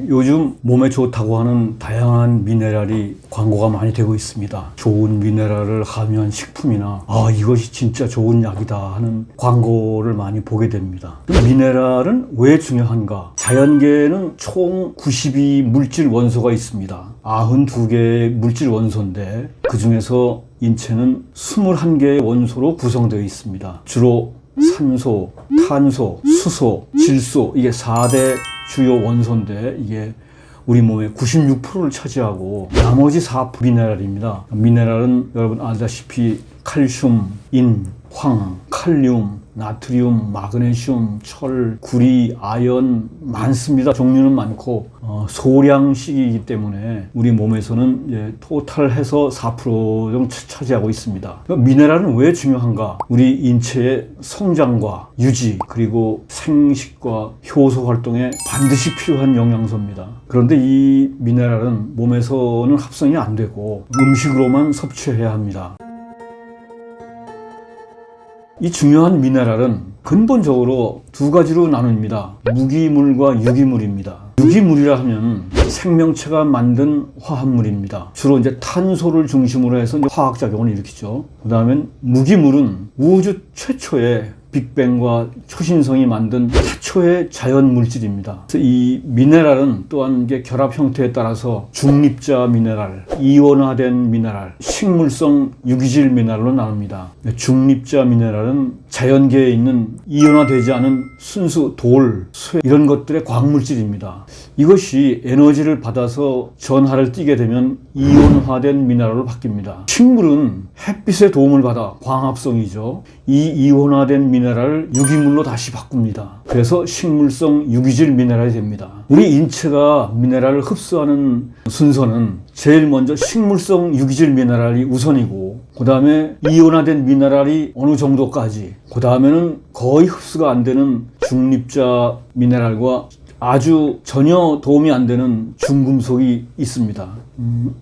요즘 몸에 좋다고 하는 다양한 미네랄이 광고가 많이 되고 있습니다. 좋은 미네랄을 함유한 식품이나 이것이 진짜 좋은 약이다 하는 광고를 많이 보게 됩니다. 미네랄은 왜 중요한가? 자연계에는 총 92 물질 원소가 있습니다. 92개의 물질 원소인데 그 중에서 인체는 21개의 원소로 구성되어 있습니다. 주로 산소, 탄소, 수소, 질소, 이게 4대 주요 원소인데 이게 우리 몸의 96%를 차지하고 나머지 4% 미네랄입니다. 미네랄은 여러분 알다시피 칼슘, 인, 황, 칼륨, 나트륨, 마그네슘, 철, 구리, 아연 많습니다. 종류는 많고 소량씩이기 때문에 우리 몸에서는 이제 토탈해서 4% 정도 차지하고 있습니다. 미네랄은 왜 중요한가? 우리 인체의 성장과 유지 그리고 생식과 효소 활동에 반드시 필요한 영양소입니다. 그런데 이 미네랄은 몸에서는 합성이 안 되고 음식으로만 섭취해야 합니다. 이 중요한 미네랄은 근본적으로 두 가지로 나눕니다. 무기물과 유기물입니다. 유기물이라 하면 생명체가 만든 화합물입니다. 주로 이제 탄소를 중심으로 해서 화학작용을 일으키죠. 그 다음엔 무기물은 우주 최초의 빅뱅과 초신성이 만든 최초의 자연 물질입니다. 그래서 이 미네랄은 또한 이게 결합 형태에 따라서 중립자 미네랄, 이온화된 미네랄, 식물성 유기질 미네랄로 나눕니다. 중립자 미네랄은 자연계에 있는 이온화되지 않은 순수 돌, 쇠 이런 것들의 광물질입니다. 이것이 에너지를 받아서 전하를 띠게 되면 이온화된 미네랄로 바뀝니다. 식물은 햇빛의 도움을 받아 광합성이죠. 이 이온화된 미네랄을 유기물로 다시 바꿉니다. 그래서 식물성 유기질 미네랄이 됩니다. 우리 인체가 미네랄을 흡수하는 순서는 제일 먼저 식물성 유기질 미네랄이 우선이고 그 다음에 이온화된 미네랄이 어느 정도까지 그 다음에는 거의 흡수가 안 되는 중립자 미네랄과 아주 전혀 도움이 안 되는 중금속이 있습니다.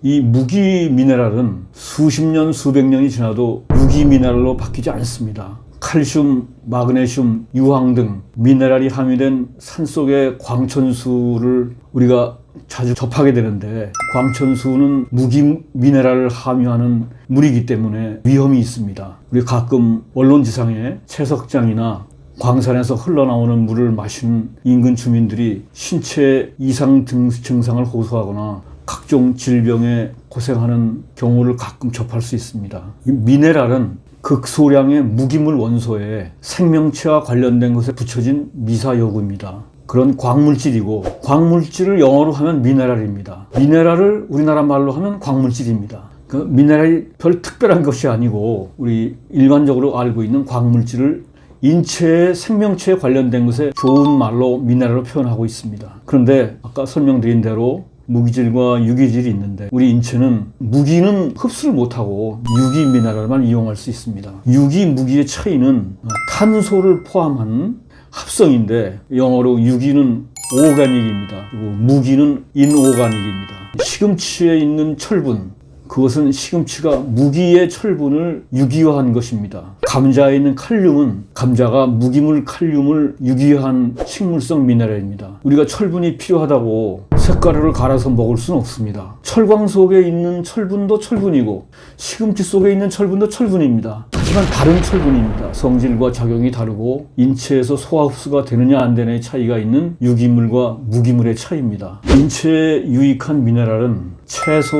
이 무기 미네랄은 수십 년, 수백 년이 지나도 유기 미네랄로 바뀌지 않습니다. 칼슘, 마그네슘, 유황 등 미네랄이 함유된 산속의 광천수를 우리가 자주 접하게 되는데 광천수는 무기 미네랄을 함유하는 물이기 때문에 위험이 있습니다. 우리 가끔 언론지상에 채석장이나 광산에서 흘러나오는 물을 마시는 인근 주민들이 신체 이상 증상을 호소하거나 각종 질병에 고생하는 경우를 가끔 접할 수 있습니다. 이 미네랄은 극소량의 무기물 원소에 생명체와 관련된 것에 붙여진 미사여구입니다. 그런 광물질이고 광물질을 영어로 하면 미네랄입니다. 미네랄을 우리나라 말로 하면 광물질입니다. 그 미네랄이 별 특별한 것이 아니고 우리 일반적으로 알고 있는 광물질을 인체의 생명체에 관련된 것에 좋은 말로 미네랄로 표현하고 있습니다. 그런데 아까 설명드린 대로 무기질과 유기질이 있는데 우리 인체는 무기는 흡수를 못하고 유기 미네랄만 이용할 수 있습니다. 유기, 무기의 차이는 탄소를 포함한 합성인데 영어로 유기는 오가닉입니다. 그리고 무기는 인오가닉입니다. 시금치에 있는 철분 그것은 시금치가 무기의 철분을 유기화한 것입니다. 감자에 있는 칼륨은 감자가 무기물 칼륨을 유기화한 식물성 미네랄입니다. 우리가 철분이 필요하다고 쇳가루를 갈아서 먹을 수는 없습니다. 철광 속에 있는 철분도 철분이고 시금치 속에 있는 철분도 철분입니다. 하지만 다른 철분입니다. 성질과 작용이 다르고 인체에서 소화 흡수가 되느냐 안 되느냐의 차이가 있는 유기물과 무기물의 차이입니다. 인체에 유익한 미네랄은 채소,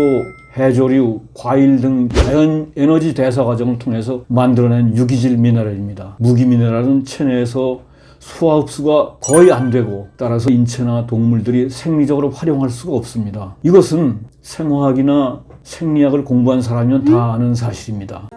해조류, 과일 등 자연 에너지 대사 과정을 통해서 만들어낸 유기질 미네랄입니다. 무기 미네랄은 체내에서 소화 흡수가 거의 안 되고 따라서 인체나 동물들이 생리적으로 활용할 수가 없습니다. 이것은 생화학이나 생리학을 공부한 사람이면 다 아는 사실입니다.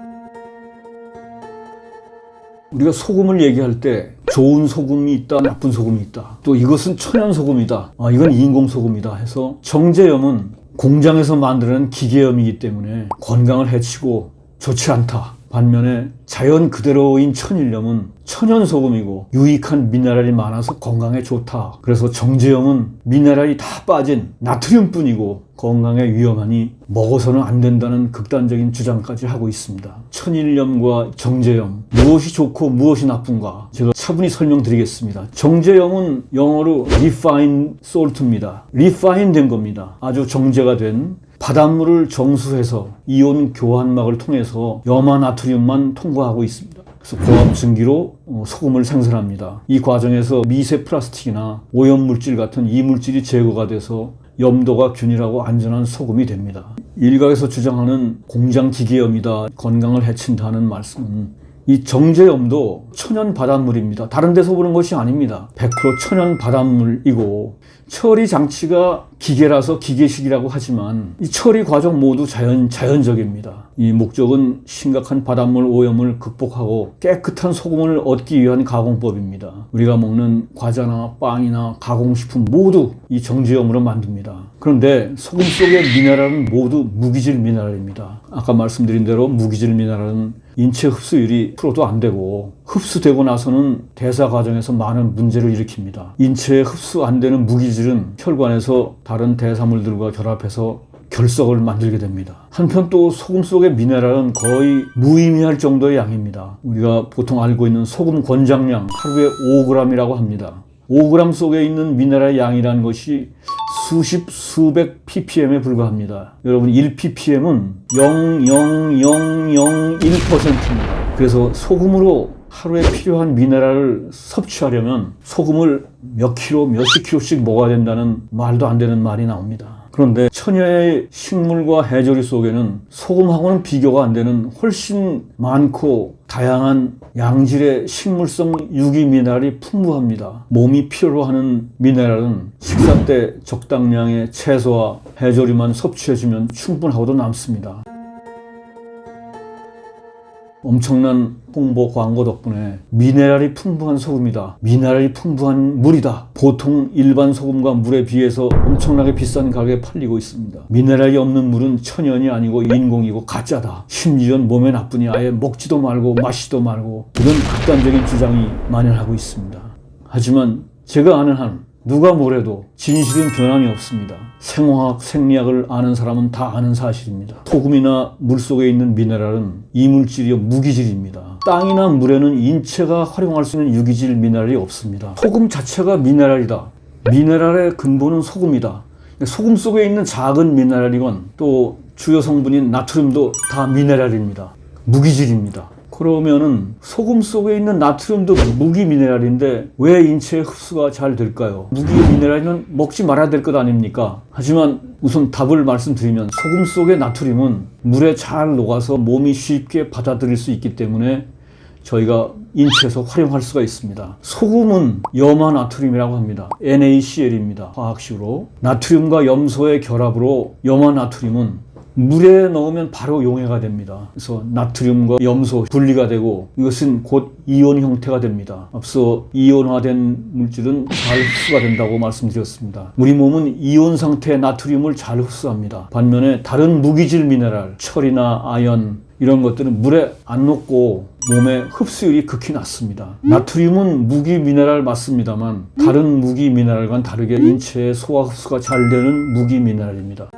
우리가 소금을 얘기할 때 좋은 소금이 있다, 나쁜 소금이 있다. 또 이것은 천연 소금이다. 이건 인공 소금이다 해서 정제염은 공장에서 만드는 기계염이기 때문에 건강을 해치고 좋지 않다. 반면에 자연 그대로인 천일염은 천연소금이고 유익한 미네랄이 많아서 건강에 좋다. 그래서 정제염은 미네랄이 다 빠진 나트륨뿐이고 건강에 위험하니 먹어서는 안 된다는 극단적인 주장까지 하고 있습니다. 천일염과 정제염, 무엇이 좋고 무엇이 나쁜가 제가 차분히 설명드리겠습니다. 정제염은 영어로 refined salt입니다. refine 된 겁니다. 아주 정제가 된 바닷물을 정수해서 이온 교환막을 통해서 염화나트륨만 통과하고 있습니다. 그래서 고압 증기로 소금을 생산합니다. 이 과정에서 미세 플라스틱이나 오염물질 같은 이물질이 제거가 돼서 염도가 균일하고 안전한 소금이 됩니다. 일각에서 주장하는 공장 기계염이다, 건강을 해친다는 말씀은 이 정제염도 천연 바닷물입니다. 다른 데서 보는 것이 아닙니다. 100% 천연 바닷물이고 처리 장치가 기계라서 기계식이라고 하지만 이 처리 과정 모두 자연적입니다. 이 목적은 심각한 바닷물 오염을 극복하고 깨끗한 소금을 얻기 위한 가공법입니다. 우리가 먹는 과자나 빵이나 가공식품 모두 이 정제염으로 만듭니다. 그런데 소금 속의 미네랄은 모두 무기질 미네랄입니다. 아까 말씀드린 대로 무기질 미네랄은 인체 흡수율이 1%도 안 되고 흡수되고 나서는 대사 과정에서 많은 문제를 일으킵니다. 인체에 흡수 안 되는 무기질은 혈관에서 다른 대사물들과 결합해서 결석을 만들게 됩니다. 한편 또 소금 속의 미네랄은 거의 무의미할 정도의 양입니다. 우리가 보통 알고 있는 소금 권장량 하루에 5g이라고 합니다. 5g 속에 있는 미네랄 양이라는 것이 수십, 수백 ppm에 불과합니다. 여러분 1ppm은 0.0001%입니다. 그래서 소금으로 하루에 필요한 미네랄을 섭취하려면 소금을 몇 킬로, 몇십 킬로씩 먹어야 된다는 말도 안 되는 말이 나옵니다. 그런데 천여의 식물과 해조류 속에는 소금하고는 비교가 안 되는 훨씬 많고 다양한 양질의 식물성 유기 미네랄이 풍부합니다. 몸이 필요로 하는 미네랄은 식사 때 적당량의 채소와 해조류만 섭취해주면 충분하고도 남습니다. 엄청난 홍보 광고 덕분에 미네랄이 풍부한 소금이다, 미네랄이 풍부한 물이다, 보통 일반 소금과 물에 비해서 엄청나게 비싼 가격에 팔리고 있습니다. 미네랄이 없는 물은 천연이 아니고 인공이고 가짜다, 심지어 몸에 나쁘니 아예 먹지도 말고 마시지도 말고, 이런 극단적인 주장이 만연하고 있습니다. 하지만 제가 아는 한 누가 뭐래도 진실은 변함이 없습니다. 생화학, 생리학을 아는 사람은 다 아는 사실입니다. 소금이나 물속에 있는 미네랄은 이물질이요 무기질입니다. 땅이나 물에는 인체가 활용할 수 있는 유기질 미네랄이 없습니다. 소금 자체가 미네랄이다. 미네랄의 근본은 소금이다. 소금 속에 있는 작은 미네랄이건 또 주요 성분인 나트륨도 다 미네랄입니다. 무기질입니다. 그러면은 소금 속에 있는 나트륨도 무기 미네랄인데 왜 인체에 흡수가 잘 될까요? 무기 미네랄이면 먹지 말아야 될 것 아닙니까? 하지만 우선 답을 말씀드리면 소금 속의 나트륨은 물에 잘 녹아서 몸이 쉽게 받아들일 수 있기 때문에 저희가 인체에서 활용할 수가 있습니다. 소금은 염화나트륨이라고 합니다. NaCl입니다. 화학식으로. 나트륨과 염소의 결합으로 염화나트륨은 물에 넣으면 바로 용해가 됩니다. 그래서 나트륨과 염소 분리가 되고 이것은 곧 이온 형태가 됩니다. 앞서 이온화된 물질은 잘 흡수가 된다고 말씀드렸습니다. 우리 몸은 이온 상태의 나트륨을 잘 흡수합니다. 반면에 다른 무기질 미네랄, 철이나 아연 이런 것들은 물에 안 녹고 몸의 흡수율이 극히 낮습니다. 나트륨은 무기 미네랄 맞습니다만 다른 무기 미네랄과는 다르게 인체의 소화 흡수가 잘 되는 무기 미네랄입니다.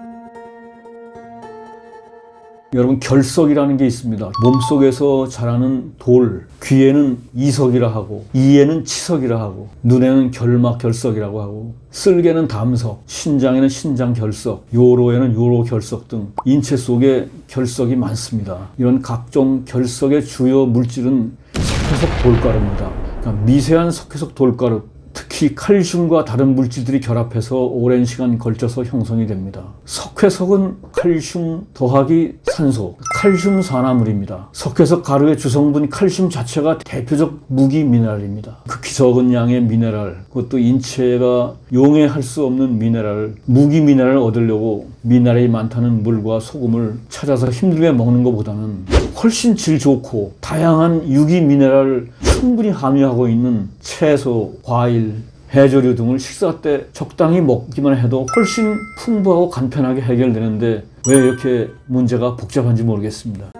여러분 결석이라는 게 있습니다. 몸속에서 자라는 돌, 귀에는 이석이라 하고 이에는 치석이라 하고 눈에는 결막 결석이라고 하고 쓸개는 담석, 신장에는 신장 결석, 요로에는 요로 결석 등 인체 속에 결석이 많습니다. 이런 각종 결석의 주요 물질은 석회석 돌가루입니다. 그러니까 미세한 석회석 돌가루, 특히 칼슘과 다른 물질들이 결합해서 오랜 시간 걸쳐서 형성이 됩니다. 석회석은 칼슘 더하기 산소, 칼슘 산화물입니다. 석회석 가루의 주성분 칼슘 자체가 대표적 무기 미네랄입니다. 극히 적은 양의 미네랄, 그것도 인체가 용해할 수 없는 미네랄, 무기 미네랄을 얻으려고 미네랄이 많다는 물과 소금을 찾아서 힘들게 먹는 것보다는 훨씬 질 좋고 다양한 유기 미네랄을 충분히 함유하고 있는 채소, 과일, 해조류 등을 식사 때 적당히 먹기만 해도 훨씬 풍부하고 간편하게 해결되는데 왜 이렇게 문제가 복잡한지 모르겠습니다.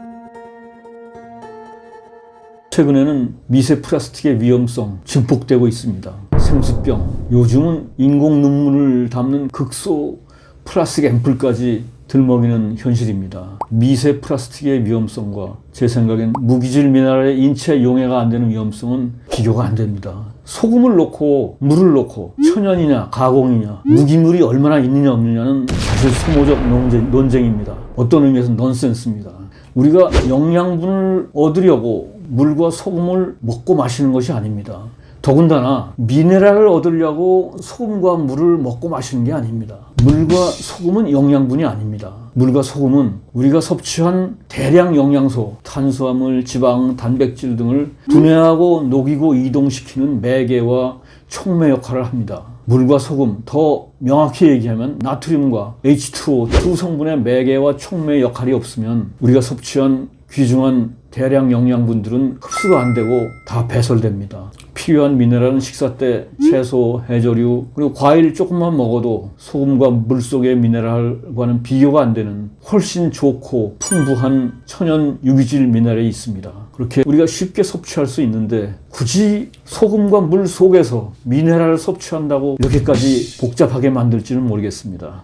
최근에는 미세 플라스틱의 위험성 증폭되고 있습니다. 생수병, 요즘은 인공 눈물을 담는 극소 플라스틱 앰플까지 들먹이는 현실입니다. 미세 플라스틱의 위험성과 제 생각엔 무기질 미네랄의 인체 용해가 안 되는 위험성은 비교가 안 됩니다. 소금을 넣고 물을 넣고 천연이냐 가공이냐 무기물이 얼마나 있느냐 없느냐는 사실 소모적 논쟁입니다. 어떤 의미에서 넌센스입니다. 우리가 영양분을 얻으려고 물과 소금을 먹고 마시는 것이 아닙니다. 더군다나 미네랄을 얻으려고 소금과 물을 먹고 마시는 게 아닙니다. 물과 소금은 영양분이 아닙니다. 물과 소금은 우리가 섭취한 대량 영양소, 탄수화물, 지방, 단백질 등을 분해하고 녹이고 이동시키는 매개와 촉매 역할을 합니다. 물과 소금, 더 명확히 얘기하면 나트륨과 H2O 두 성분의 매개와 촉매 역할이 없으면 우리가 섭취한 귀중한 대량 영양분들은 흡수가 안 되고 다 배설됩니다. 필요한 미네랄은 식사 때 채소, 해조류, 그리고 과일 조금만 먹어도 소금과 물 속의 미네랄과는 비교가 안 되는 훨씬 좋고 풍부한 천연 유기질 미네랄이 있습니다. 그렇게 우리가 쉽게 섭취할 수 있는데 굳이 소금과 물 속에서 미네랄을 섭취한다고 이렇게까지 복잡하게 만들지는 모르겠습니다.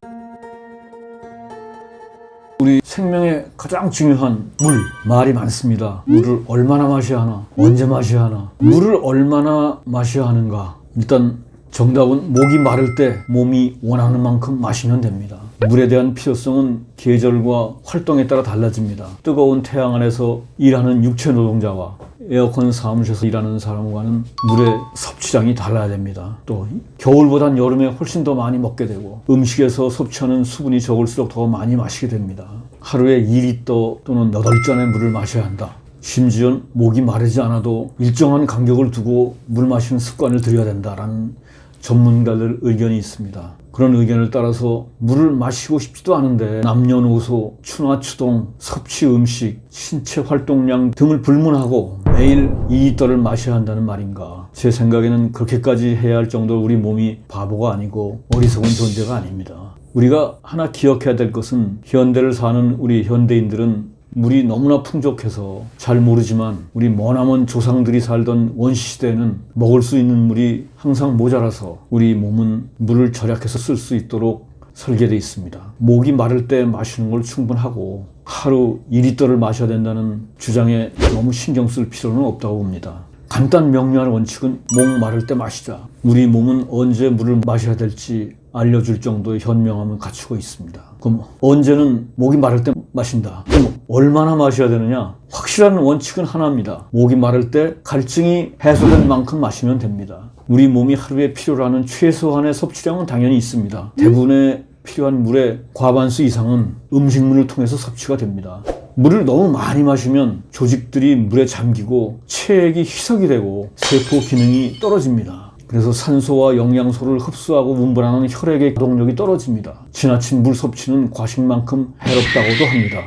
우리 생명의 가장 중요한 물, 말이 많습니다. 물을 얼마나 마셔야 하나, 언제 마셔야 하나, 물을 얼마나 마셔야 하는가. 일단 정답은 목이 마를 때 몸이 원하는 만큼 마시면 됩니다. 물에 대한 필요성은 계절과 활동에 따라 달라집니다. 뜨거운 태양 아래서 일하는 육체 노동자와 에어컨 사무실에서 일하는 사람과는 물의 섭취량이 달라야 됩니다. 또 겨울보단 여름에 훨씬 더 많이 먹게 되고 음식에서 섭취하는 수분이 적을수록 더 많이 마시게 됩니다. 하루에 2리터 또는 8잔의 물을 마셔야 한다. 심지어 목이 마르지 않아도 일정한 간격을 두고 물 마시는 습관을 들여야 된다라는 전문가들 의견이 있습니다. 그런 의견을 따라서 물을 마시고 싶지도 않은데 남녀노소, 추나추동, 섭취 음식, 신체 활동량 등을 불문하고 매일 2리터를 마셔야 한다는 말인가. 제 생각에는 그렇게까지 해야 할 정도로 우리 몸이 바보가 아니고 어리석은 존재가 아닙니다. 우리가 하나 기억해야 될 것은 현대를 사는 우리 현대인들은 물이 너무나 풍족해서 잘 모르지만 우리 머나먼 조상들이 살던 원시시대에는 먹을 수 있는 물이 항상 모자라서 우리 몸은 물을 절약해서 쓸 수 있도록 설계되어 있습니다. 목이 마를 때 마시는 걸 충분하고 하루 2리터를 마셔야 된다는 주장에 너무 신경 쓸 필요는 없다고 봅니다. 간단 명료한 원칙은 목 마를 때 마시자. 우리 몸은 언제 물을 마셔야 될지 알려줄 정도의 현명함을 갖추고 있습니다. 그럼 언제는 목이 마를 때 마신다. 그럼 얼마나 마셔야 되느냐? 확실한 원칙은 하나입니다. 목이 마를 때 갈증이 해소된 만큼 마시면 됩니다. 우리 몸이 하루에 필요로 하는 최소한의 섭취량은 당연히 있습니다. 대부분의 필요한 물의 과반수 이상은 음식물을 통해서 섭취가 됩니다. 물을 너무 많이 마시면 조직들이 물에 잠기고 체액이 희석이 되고 세포 기능이 떨어집니다. 그래서 산소와 영양소를 흡수하고 운반하는 혈액의 가동력이 떨어집니다. 지나친 물 섭취는 과식만큼 해롭다고도 합니다.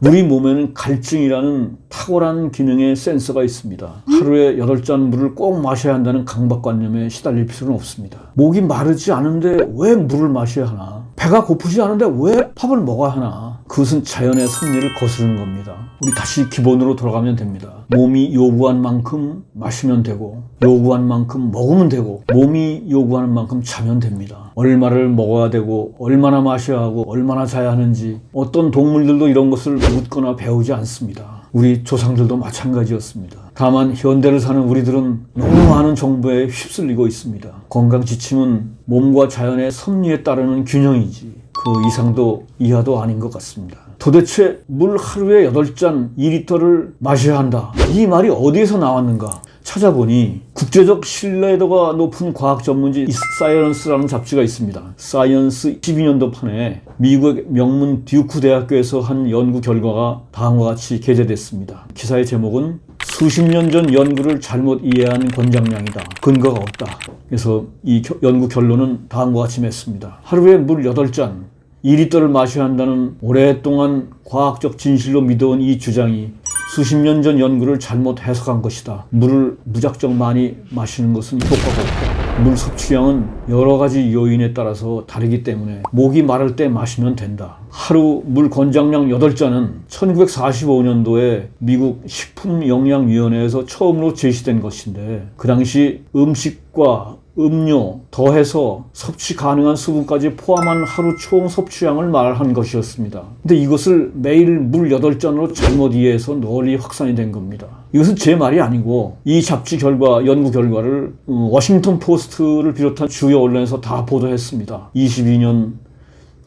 우리 몸에는 갈증이라는 탁월한 기능의 센서가 있습니다. 하루에 8잔 물을 꼭 마셔야 한다는 강박관념에 시달릴 필요는 없습니다. 목이 마르지 않은데 왜 물을 마셔야 하나? 배가 고프지 않은데 왜 밥을 먹어야 하나? 그것은 자연의 섭리를 거스르는 겁니다. 우리 다시 기본으로 돌아가면 됩니다. 몸이 요구한 만큼 마시면 되고 요구한 만큼 먹으면 되고 몸이 요구하는 만큼 자면 됩니다. 얼마를 먹어야 되고 얼마나 마셔야 하고 얼마나 자야 하는지 어떤 동물들도 이런 것을 묻거나 배우지 않습니다. 우리 조상들도 마찬가지였습니다. 다만 현대를 사는 우리들은 너무 많은 정보에 휩쓸리고 있습니다. 건강 지침은 몸과 자연의 섭리에 따르는 균형이지 그 이상도 이하도 아닌 것 같습니다. 도대체 물 하루에 8잔 2리터를 마셔야 한다. 이 말이 어디에서 나왔는가? 찾아보니 국제적 신뢰도가 높은 과학 전문지 사이언스라는 잡지가 있습니다. 사이언스 12년도 판에 미국의 명문 듀크 대학교에서 한 연구 결과가 다음과 같이 게재됐습니다. 기사의 제목은 수십 년 전 연구를 잘못 이해한 권장량이다. 근거가 없다. 그래서 이 연구 결론은 다음과 같이 맺습니다. 하루에 물 8잔 2리터를 마셔야 한다는 오랫동안 과학적 진실로 믿어온 이 주장이 수십 년 전 연구를 잘못 해석한 것이다. 물을 무작정 많이 마시는 것은 효과가 없다. 물 섭취량은 여러 가지 요인에 따라서 다르기 때문에 목이 마를 때 마시면 된다. 하루 물 권장량 8잔은 1945년도에 미국 식품영양위원회에서 처음으로 제시된 것인데, 그 당시 음식과 음료 더해서 섭취 가능한 수분까지 포함한 하루 총 섭취량을 말한 것이었습니다. 근데 이것을 매일 물 8잔으로 잘못 이해해서 널리 확산이 된 겁니다. 이것은 제 말이 아니고 이 잡지 결과, 연구 결과를 워싱턴 포스트를 비롯한 주요 언론에서 다 보도했습니다. 2022년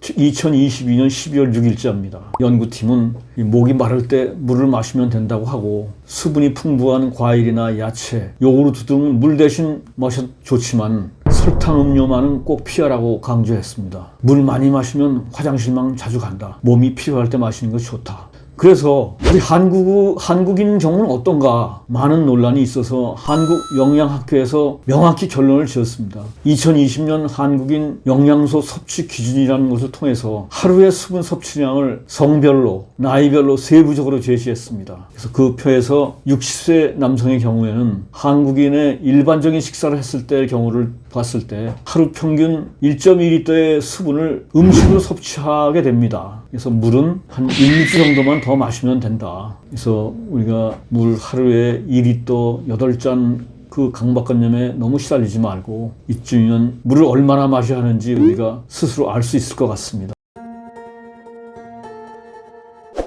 12월 6일자입니다. 연구팀은 목이 마를 때 물을 마시면 된다고 하고, 수분이 풍부한 과일이나 야채, 요구르트 등 물 대신 마셔도 좋지만 설탕 음료만은 꼭 피하라고 강조했습니다. 물 많이 마시면 화장실만 자주 간다. 몸이 필요할 때 마시는 것이 좋다. 그래서 우리 한국인 경우는 어떤가 많은 논란이 있어서 한국영양학회에서 명확히 결론을 지었습니다. 2020년 한국인 영양소 섭취 기준이라는 것을 통해서 하루의 수분 섭취량을 성별로, 나이별로 세부적으로 제시했습니다. 그래서 그 표에서 60세 남성의 경우에는 한국인의 일반적인 식사를 했을 때의 경우를 봤을 때 하루 평균 1.2리터의 수분을 음식으로 섭취하게 됩니다. 그래서 물은 한 1리터 정도만 더 마시면 된다. 그래서 우리가 물 하루에 2리터 8잔 그 강박관념에 너무 시달리지 말고, 이쯤이면 물을 얼마나 마셔야 하는지 우리가 스스로 알 수 있을 것 같습니다.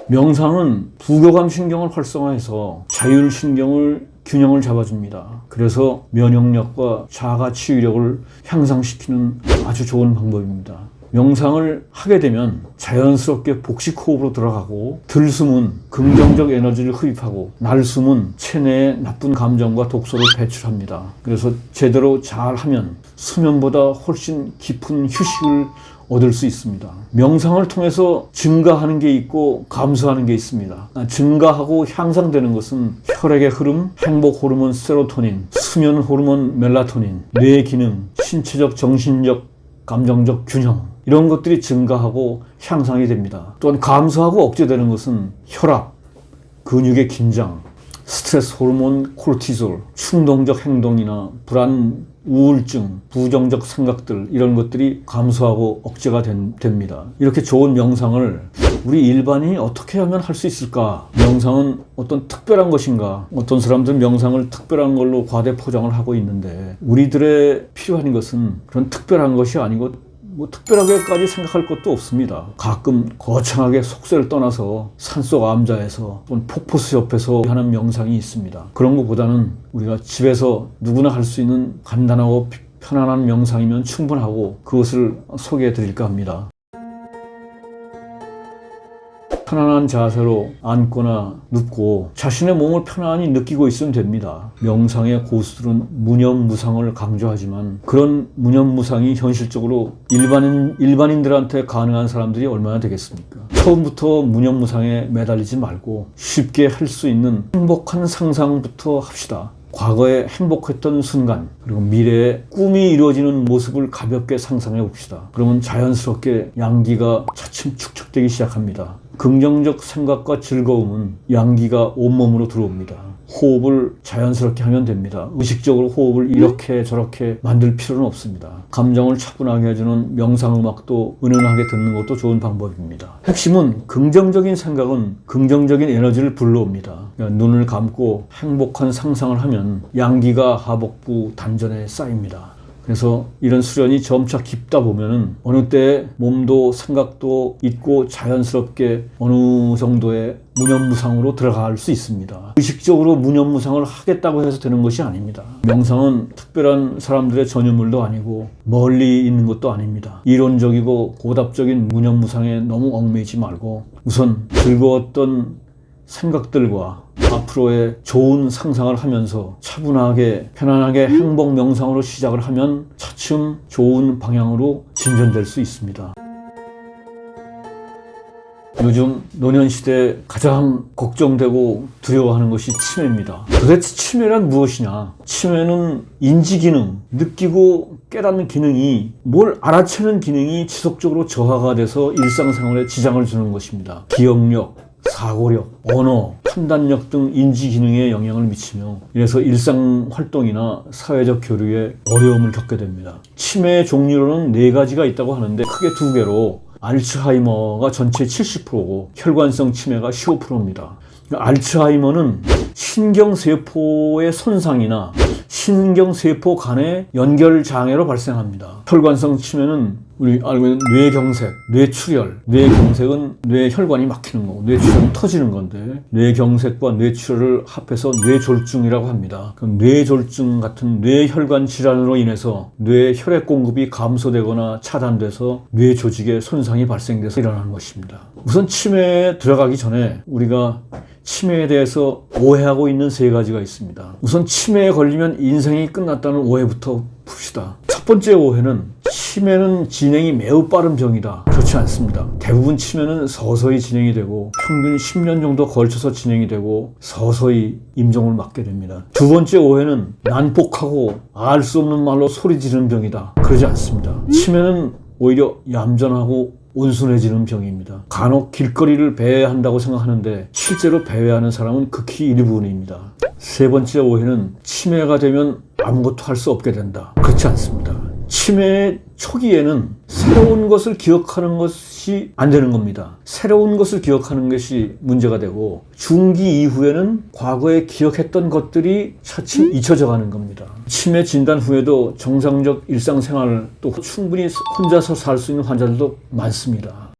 명상은 부교감 신경을 활성화해서 자율신경을 균형을 잡아줍니다. 그래서 면역력과 자가 치유력을 향상시키는 아주 좋은 방법입니다. 명상을 하게 되면 자연스럽게 복식호흡으로 들어가고, 들숨은 긍정적 에너지를 흡입하고, 날숨은 체내의 나쁜 감정과 독소를 배출합니다. 그래서 제대로 잘하면 수면보다 훨씬 깊은 휴식을 얻을 수 있습니다. 명상을 통해서 증가하는 게 있고 감소하는 게 있습니다. 증가하고 향상되는 것은 혈액의 흐름, 행복 호르몬 세로토닌, 수면 호르몬 멜라토닌, 뇌 기능, 신체적, 정신적, 감정적 균형, 이런 것들이 증가하고 향상이 됩니다. 또한 감소하고 억제되는 것은 혈압, 근육의 긴장, 스트레스 호르몬 코르티졸, 충동적 행동이나 불안, 우울증, 부정적 생각들, 이런 것들이 감소하고 억제가 됩니다. 이렇게 좋은 명상을 우리 일반인이 어떻게 하면 할 수 있을까? 명상은 어떤 특별한 것인가? 어떤 사람들은 명상을 특별한 걸로 과대 포장을 하고 있는데, 우리들의 필요한 것은 그런 특별한 것이 아니고 특별하게까지 생각할 것도 없습니다. 가끔 거창하게 속세를 떠나서 산속 암자에서 또는 폭포수 옆에서 하는 명상이 있습니다. 그런 것보다는 우리가 집에서 누구나 할 수 있는 간단하고 편안한 명상이면 충분하고, 그것을 소개해 드릴까 합니다. 편안한 자세로 앉거나 눕고 자신의 몸을 편안히 느끼고 있으면 됩니다. 명상의 고수들은 무념무상을 강조하지만, 그런 무념무상이 현실적으로 일반인들한테 가능한 사람들이 얼마나 되겠습니까? 처음부터 무념무상에 매달리지 말고 쉽게 할 수 있는 행복한 상상부터 합시다. 과거에 행복했던 순간, 그리고 미래에 꿈이 이루어지는 모습을 가볍게 상상해 봅시다. 그러면 자연스럽게 양기가 차츰 축적되기 시작합니다. 긍정적 생각과 즐거움은 양기가 온몸으로 들어옵니다. 호흡을 자연스럽게 하면 됩니다. 의식적으로 호흡을 이렇게 저렇게 만들 필요는 없습니다. 감정을 차분하게 해주는 명상음악도 은은하게 듣는 것도 좋은 방법입니다. 핵심은 긍정적인 생각은 긍정적인 에너지를 불러옵니다. 그러니까 눈을 감고 행복한 상상을 하면 양기가 하복부 단전에 쌓입니다. 그래서 이런 수련이 점차 깊다 보면은 어느 때 몸도 생각도 있고 자연스럽게 어느 정도의 무념무상으로 들어갈 수 있습니다. 의식적으로 무념무상을 하겠다고 해서 되는 것이 아닙니다. 명상은 특별한 사람들의 전유물도 아니고 멀리 있는 것도 아닙니다. 이론적이고 고답적인 무념무상에 너무 얽매이지 말고, 우선 즐거웠던 생각들과 앞으로의 좋은 상상을 하면서 차분하게 편안하게 행복 명상으로 시작을 하면 차츰 좋은 방향으로 진전될 수 있습니다. 요즘 노년시대에 가장 걱정되고 두려워하는 것이 치매입니다. 도대체 치매란 무엇이냐? 치매는 인지기능, 느끼고 깨닫는 기능이, 뭘 알아채는 기능이 지속적으로 저하가 돼서 일상생활에 지장을 주는 것입니다. 기억력, 사고력, 언어, 판단력 등 인지 기능에 영향을 미치며 이래서 일상 활동이나 사회적 교류에 어려움을 겪게 됩니다. 치매의 종류로는 4가지가 있다고 하는데 크게 2개로 알츠하이머가 전체 70%고 혈관성 치매가 15%입니다. 알츠하이머는 신경세포의 손상이나 신경세포 간의 연결장애로 발생합니다. 혈관성 치매는 우리 알고 있는 뇌경색, 뇌출혈. 뇌경색은 뇌혈관이 막히는 거고 뇌출혈은 터지는 건데 뇌경색과 뇌출혈을 합해서 뇌졸중이라고 합니다. 그럼 뇌졸중 같은 뇌혈관 질환으로 인해서 뇌 혈액 공급이 감소되거나 차단돼서 뇌 조직에 손상이 발생돼서 일어나는 것입니다. 우선 치매에 들어가기 전에 우리가 치매에 대해서 오해하고 있는 3가지가 있습니다. 우선 치매에 걸리면 인생이 끝났다는 오해부터 풉시다. 첫 번째 오해는 치매는 진행이 매우 빠른 병이다. 그렇지 않습니다. 대부분 치매는 서서히 진행이 되고 평균 10년 정도 걸쳐서 진행이 되고 서서히 임종을 맞게 됩니다. 두 번째 오해는 난폭하고 알 수 없는 말로 소리 지르는 병이다. 그러지 않습니다. 치매는 오히려 얌전하고 온순해지는 병입니다. 간혹 길거리를 배회한다고 생각하는데 실제로 배회하는 사람은 극히 일부분입니다. 세 번째 오해는 치매가 되면 아무것도 할 수 없게 된다. 그렇지 않습니다. 치매 초기에는 새로운 것을 기억하는 것이 안 되는 겁니다. 새로운 것을 기억하는 것이 문제가 되고 중기 이후에는 과거에 기억했던 것들이 차츰 잊혀져 가는 겁니다. 치매 진단 후에도 정상적 일상생활을 또 충분히 혼자서 살 수 있는 환자들도 많습니다.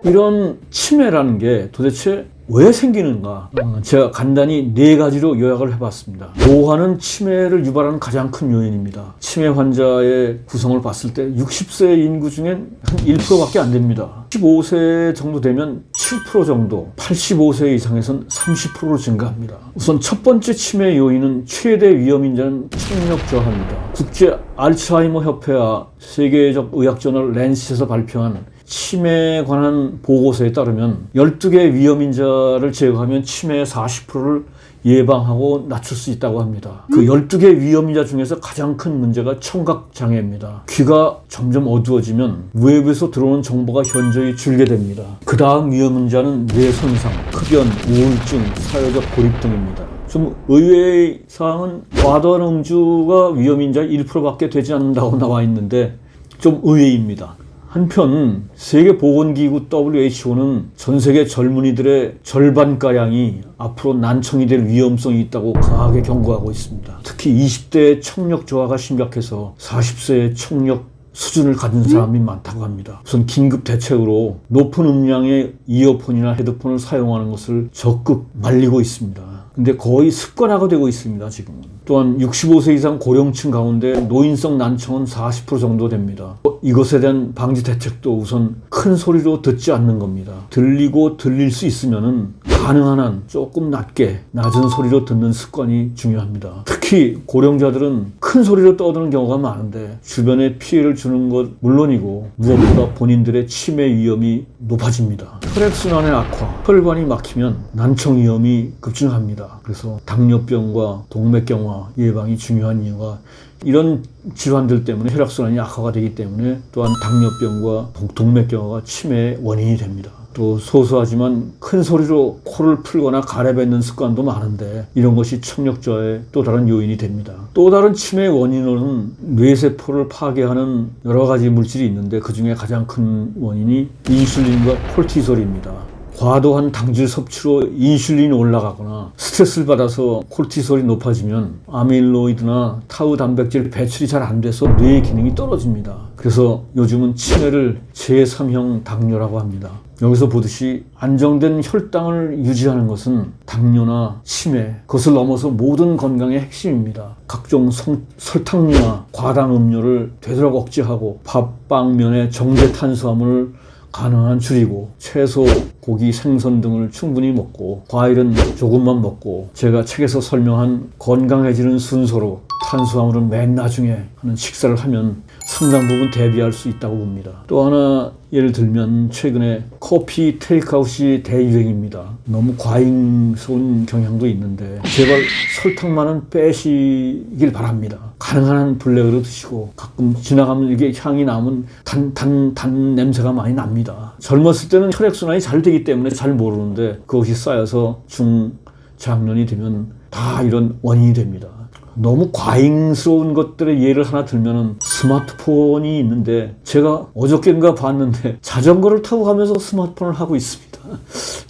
이런 치매라는 게 도대체 왜 생기는가? 제가 간단히 4가지로 요약을 해봤습니다. 노화는 치매를 유발하는 가장 큰 요인입니다. 치매 환자의 구성을 봤을 때 60세 인구 중엔 한 1%밖에 안 됩니다. 15세 정도 되면 7% 정도, 85세 이상에선 30%로 증가합니다. 우선 첫 번째 치매 요인은 최대 위험인자는 청력 저하입니다. 국제 알츠하이머 협회와 세계적 의학저널 랜셋에서 발표한 치매에 관한 보고서에 따르면 12개 위험인자를 제거하면 치매의 40%를 예방하고 낮출 수 있다고 합니다. 그 12개 위험인자 중에서 가장 큰 문제가 청각장애입니다. 귀가 점점 어두워지면 외부에서 들어오는 정보가 현저히 줄게 됩니다. 그 다음 위험인자는 뇌손상, 흡연, 우울증, 사회적 고립 등입니다. 좀 의외의 사항은 과도한 음주가 위험인자 1%밖에 되지 않는다고 나와 있는데 좀 의외입니다. 한편 세계보건기구 WHO는 전 세계 젊은이들의 절반가량이 앞으로 난청이 될 위험성이 있다고 강하게 경고하고 있습니다. 특히 20대의 청력 저하가 심각해서 40세의 청력 수준을 가진 사람이 많다고 합니다. 우선 긴급 대책으로 높은 음량의 이어폰이나 헤드폰을 사용하는 것을 적극 말리고 있습니다. 근데 거의 습관화가 되고 있습니다, 지금은. 또한 65세 이상 고령층 가운데 노인성 난청은 40% 정도 됩니다. 이것에 대한 방지 대책도 우선 큰 소리로 듣지 않는 겁니다. 들리고 들릴 수 있으면은 가능한 한 조금 낮은 소리로 듣는 습관이 중요합니다. 특히 고령자들은 큰 소리로 떠드는 경우가 많은데 주변에 피해를 주는 것 물론이고 무엇보다 본인들의 치매 위험이 높아집니다. 혈액순환의 악화, 혈관이 막히면 난청 위험이 급증합니다. 그래서 당뇨병과 동맥경화 예방이 중요한 이유가 이런 질환들 때문에 혈액순환이 악화가 되기 때문에 또한 당뇨병과 동맥경화가 치매의 원인이 됩니다. 또 소소하지만 큰 소리로 코를 풀거나 가래뱉는 습관도 많은데 이런 것이 청력저하의 또 다른 요인이 됩니다. 또 다른 치매의 원인으로는 뇌세포를 파괴하는 여러 가지 물질이 있는데 그 중에 가장 큰 원인이 인슐린과 콜티솔입니다. 과도한 당질 섭취로 인슐린이 올라가거나 스트레스를 받아서 콜티솔이 높아지면 아밀로이드나 타우 단백질 배출이 잘 안 돼서 뇌의 기능이 떨어집니다. 그래서 요즘은 치매를 제3형 당뇨라고 합니다. 여기서 보듯이 안정된 혈당을 유지하는 것은 당뇨나 치매, 그것을 넘어서 모든 건강의 핵심입니다. 각종 설탕류나 과당 음료를 되도록 억제하고 밥, 빵, 면의 정제 탄수화물을 가능한 줄이고 채소, 고기, 생선 등을 충분히 먹고 과일은 조금만 먹고 제가 책에서 설명한 건강해지는 순서로 탄수화물은 맨 나중에 하는 식사를 하면 상당 부분 대비할 수 있다고 봅니다. 또 하나 예를 들면 최근에 커피 테이크아웃이 대유행입니다. 너무 과잉스러운 경향도 있는데 제발 설탕만은 빼시길 바랍니다. 가능한 한 블랙으로 드시고 가끔 지나가면 이게 향이 나면 단 냄새가 많이 납니다. 젊었을 때는 혈액순환이 잘 되기 때문에 잘 모르는데 그것이 쌓여서 중장년이 되면 다 이런 원인이 됩니다. 너무 과잉스러운 것들의 예를 하나 들면은 스마트폰이 있는데 제가 어저께인가 봤는데 자전거를 타고 가면서 스마트폰을 하고 있습니다.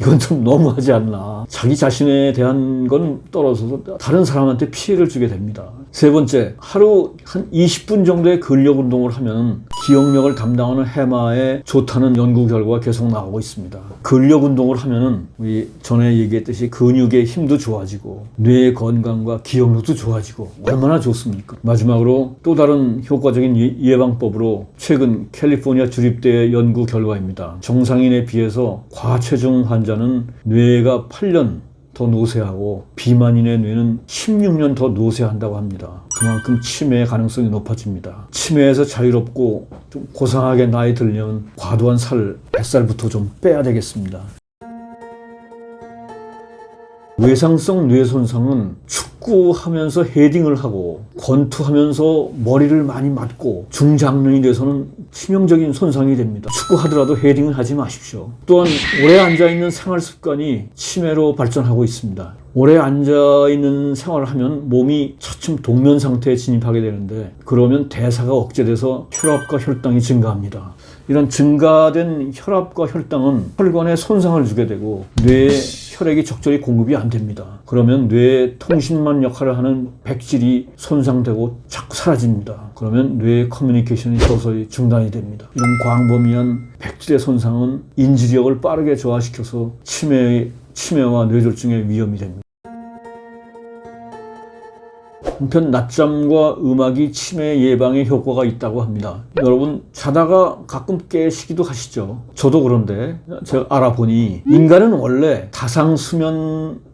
이건 좀 너무하지 않나. 자기 자신에 대한 건 떨어져서 다른 사람한테 피해를 주게 됩니다. 세 번째, 하루 한 20분 정도의 근력 운동을 하면 기억력을 담당하는 해마에 좋다는 연구 결과가 계속 나오고 있습니다. 근력 운동을 하면은 우리 전에 얘기했듯이 근육의 힘도 좋아지고 뇌의 건강과 기억력도 좋아지고 얼마나 좋습니까? 마지막으로 또 다른 효과적인 예방법으로 최근 캘리포니아 주립대의 연구 결과입니다. 정상인에 비해서 과체중 환자는 뇌가 8년 더 노쇠하고 비만인의 뇌는 16년 더 노쇠한다고 합니다. 그만큼 치매의 가능성이 높아집니다. 치매에서 자유롭고 좀 고상하게 나이 들려면 과도한 뱃살부터 좀 빼야 되겠습니다. 외상성 뇌 손상은 축구하면서 헤딩을 하고 권투하면서 머리를 많이 맞고 중장년이 돼서는 치명적인 손상이 됩니다. 축구하더라도 헤딩을 하지 마십시오. 또한 오래 앉아있는 생활 습관이 치매로 발전하고 있습니다. 오래 앉아있는 생활을 하면 몸이 차츰 동면 상태에 진입하게 되는데 그러면 대사가 억제돼서 혈압과 혈당이 증가합니다. 이런 증가된 혈압과 혈당은 혈관에 손상을 주게 되고 뇌에 혈액이 적절히 공급이 안 됩니다. 그러면 뇌의 통신망 역할을 하는 백질이 손상되고 자꾸 사라집니다. 그러면 뇌의 커뮤니케이션이 서서히 중단이 됩니다. 이런 광범위한 백질의 손상은 인지력을 빠르게 저하시켜서 치매와 뇌졸중의 위험이 됩니다. 한편 낮잠과 음악이 치매 예방에 효과가 있다고 합니다. 여러분 자다가 가끔 깨시기도 하시죠. 저도 그런데 제가 알아보니 인간은 원래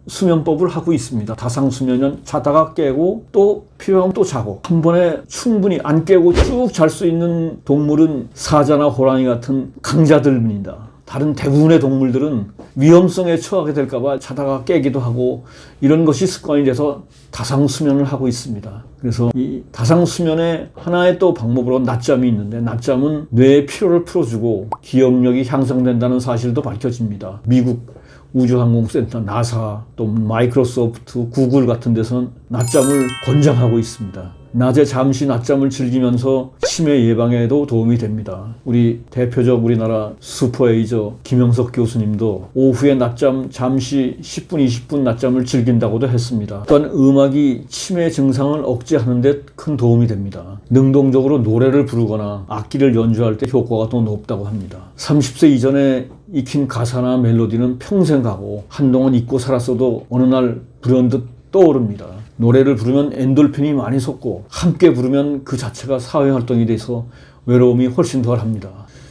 수면법을 하고 있습니다. 다상수면은 자다가 깨고 또 필요하면 또 자고 한 번에 충분히 안 깨고 쭉 잘 수 있는 동물은 사자나 호랑이 같은 강자들입니다. 다른 대부분의 동물들은 위험성에 처하게 될까봐 자다가 깨기도 하고 이런 것이 습관이 돼서 다상수면을 하고 있습니다. 그래서 이 다상수면의 하나의 또 방법으로 낮잠이 있는데 낮잠은 뇌의 피로를 풀어주고 기억력이 향상된다는 사실도 밝혀집니다. 미국 우주항공센터, 나사, 또 마이크로소프트, 구글 같은 데서는 낮잠을 권장하고 있습니다. 낮에 잠시 낮잠을 즐기면서 치매 예방에도 도움이 됩니다. 우리 대표적 우리나라 슈퍼에이저 김영석 교수님도 오후에 낮잠 잠시 10분, 20분 낮잠을 즐긴다고도 했습니다. 또한 음악이 치매 증상을 억제하는 데 큰 도움이 됩니다. 능동적으로 노래를 부르거나 악기를 연주할 때 효과가 더 높다고 합니다. 30세 이전에 익힌 가사나 멜로디는 평생 가고 한동안 잊고 살았어도 어느 날 불현듯 떠오릅니다. 노래를 부르면 엔돌핀이 많이 솟고 함께 부르면 그 자체가 사회활동이 돼서 외로움이 훨씬 덜합니다.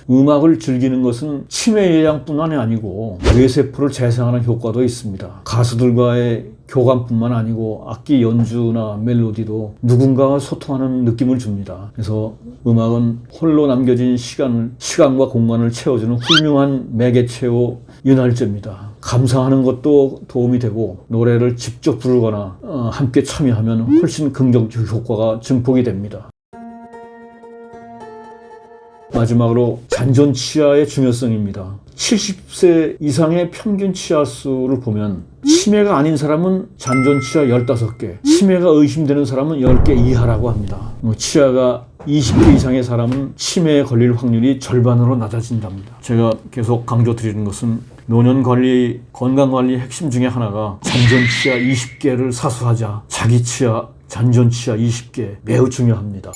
음악을 즐기는 것은 치매 예방뿐만이 아니고 뇌세포를 재생하는 효과도 있습니다. 가수들과의 교감뿐만 아니고 악기 연주나 멜로디도 누군가와 소통하는 느낌을 줍니다. 그래서 음악은 홀로 남겨진 시간과 공간을 채워주는 훌륭한 매개체요 윤활제입니다. 감상하는 것도 도움이 되고 노래를 직접 부르거나 함께 참여하면 훨씬 긍정적 효과가 증폭이 됩니다. 마지막으로 잔존치아의 중요성입니다. 70세 이상의 평균 치아수를 보면 치매가 아닌 사람은 잔존치아 15개, 치매가 의심되는 사람은 10개 이하라고 합니다. 치아가 20개 이상의 사람은 치매에 걸릴 확률이 절반으로 낮아진답니다. 제가 계속 강조드리는 것은 노년관리, 건강관리의 핵심 중에 하나가 잔존치아 20개를 사수하자. 자기 치아, 잔존치아 20개 매우 중요합니다.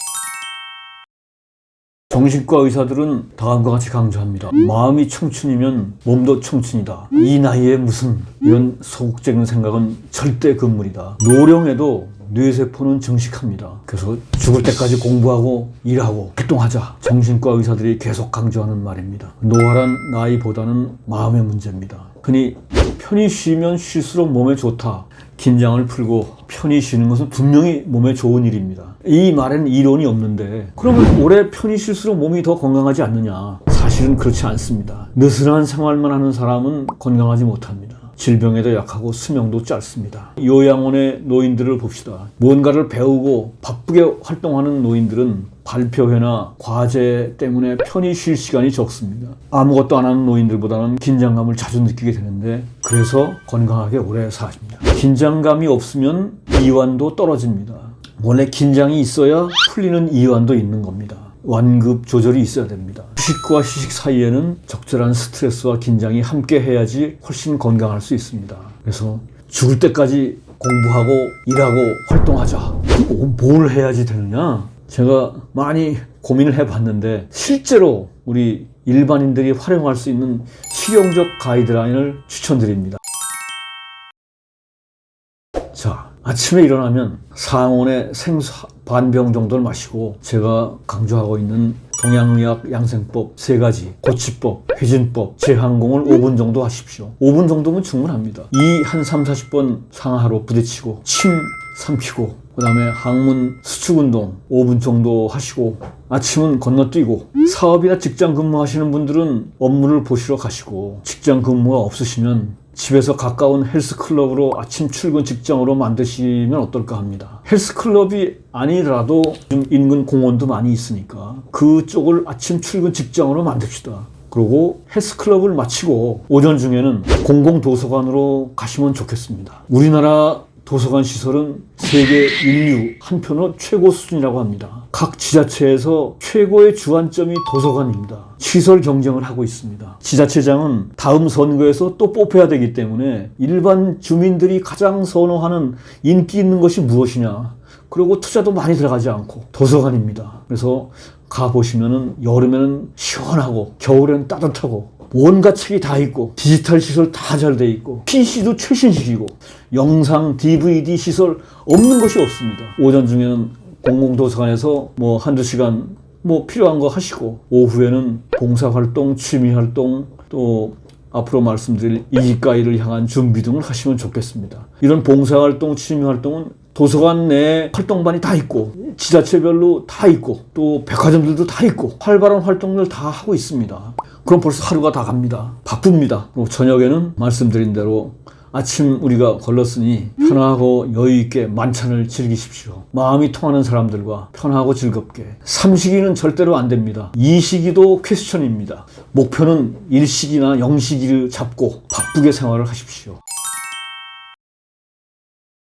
정신과 의사들은 다음과 같이 강조합니다. 마음이 청춘이면 몸도 청춘이다. 이 나이에 무슨 이런 소극적인 생각은 절대 금물이다. 노령에도 뇌세포는 증식합니다. 그래서 죽을 때까지 공부하고 일하고 활동하자. 정신과 의사들이 계속 강조하는 말입니다. 노화란 나이보다는 마음의 문제입니다. 흔히 편히 쉬면 쉴수록 몸에 좋다. 긴장을 풀고 편히 쉬는 것은 분명히 몸에 좋은 일입니다. 이 말에는 이론이 없는데 그러면 오래 편히 쉴수록 몸이 더 건강하지 않느냐? 사실은 그렇지 않습니다. 느슨한 생활만 하는 사람은 건강하지 못합니다. 질병에도 약하고 수명도 짧습니다. 요양원의 노인들을 봅시다. 뭔가를 배우고 바쁘게 활동하는 노인들은 발표회나 과제 때문에 편히 쉴 시간이 적습니다. 아무것도 안 하는 노인들보다는 긴장감을 자주 느끼게 되는데 그래서 건강하게 오래 사십니다. 긴장감이 없으면 이완도 떨어집니다. 원래 긴장이 있어야 풀리는 이완도 있는 겁니다. 완급 조절이 있어야 됩니다. 휴식과 휴식 사이에는 적절한 스트레스와 긴장이 함께 해야지 훨씬 건강할 수 있습니다. 그래서 죽을 때까지 공부하고 일하고 활동하자. 뭘 해야지 되느냐? 제가 많이 고민을 해봤는데 실제로 우리 일반인들이 활용할 수 있는 실용적 가이드라인을 추천드립니다. 자, 아침에 일어나면 상온에 생수 반병 정도를 마시고 제가 강조하고 있는 동양의학 양생법 3가지, 고치법, 회진법, 제항공을 5분 정도 하십시오. 5분 정도면 충분합니다. 이 한 30-40번 상하로 부딪히고 침 삼키고 그 다음에 항문 수축운동 5분 정도 하시고 아침은 건너뛰고 사업이나 직장 근무하시는 분들은 업무를 보시러 가시고 직장 근무가 없으시면 집에서 가까운 헬스클럽으로 아침 출근 직장으로 만드시면 어떨까 합니다. 헬스클럽이 아니더라도 좀 인근 공원도 많이 있으니까 그쪽을 아침 출근 직장으로 만듭시다. 그리고 헬스클럽을 마치고 오전 중에는 공공도서관으로 가시면 좋겠습니다. 우리나라 도서관 시설은 세계 인류 한편으로 최고 수준이라고 합니다. 각 지자체에서 최고의 주안점이 도서관입니다. 시설 경쟁을 하고 있습니다. 지자체장은 다음 선거에서 또 뽑혀야 되기 때문에 일반 주민들이 가장 선호하는 인기 있는 것이 무엇이냐. 그리고 투자도 많이 들어가지 않고 도서관입니다. 그래서 가보시면은 여름에는 시원하고 겨울에는 따뜻하고 온갖 책이 다 있고 디지털 시설 다 잘 돼 있고 PC도 최신식이고 영상, DVD 시설 없는 것이 없습니다. 오전 중에는 공공도서관에서 뭐 한두 시간 뭐 필요한 거 하시고 오후에는 봉사활동, 취미활동 또 앞으로 말씀드릴 이기가이를 향한 준비 등을 하시면 좋겠습니다. 이런 봉사활동, 취미활동은 도서관 내에 활동반이 다 있고 지자체별로 다 있고 또 백화점들도 다 있고 활발한 활동을 다 하고 있습니다. 그럼 벌써 하루가 다 갑니다. 바쁩니다. 그리고 저녁에는 말씀드린 대로 아침 우리가 걸렀으니 편하고 여유있게 만찬을 즐기십시오. 마음이 통하는 사람들과 편하고 즐겁게. 삼식이는 절대로 안 됩니다. 이식이도 퀘스천입니다. 목표는 일식이나 영식이를 잡고 바쁘게 생활을 하십시오.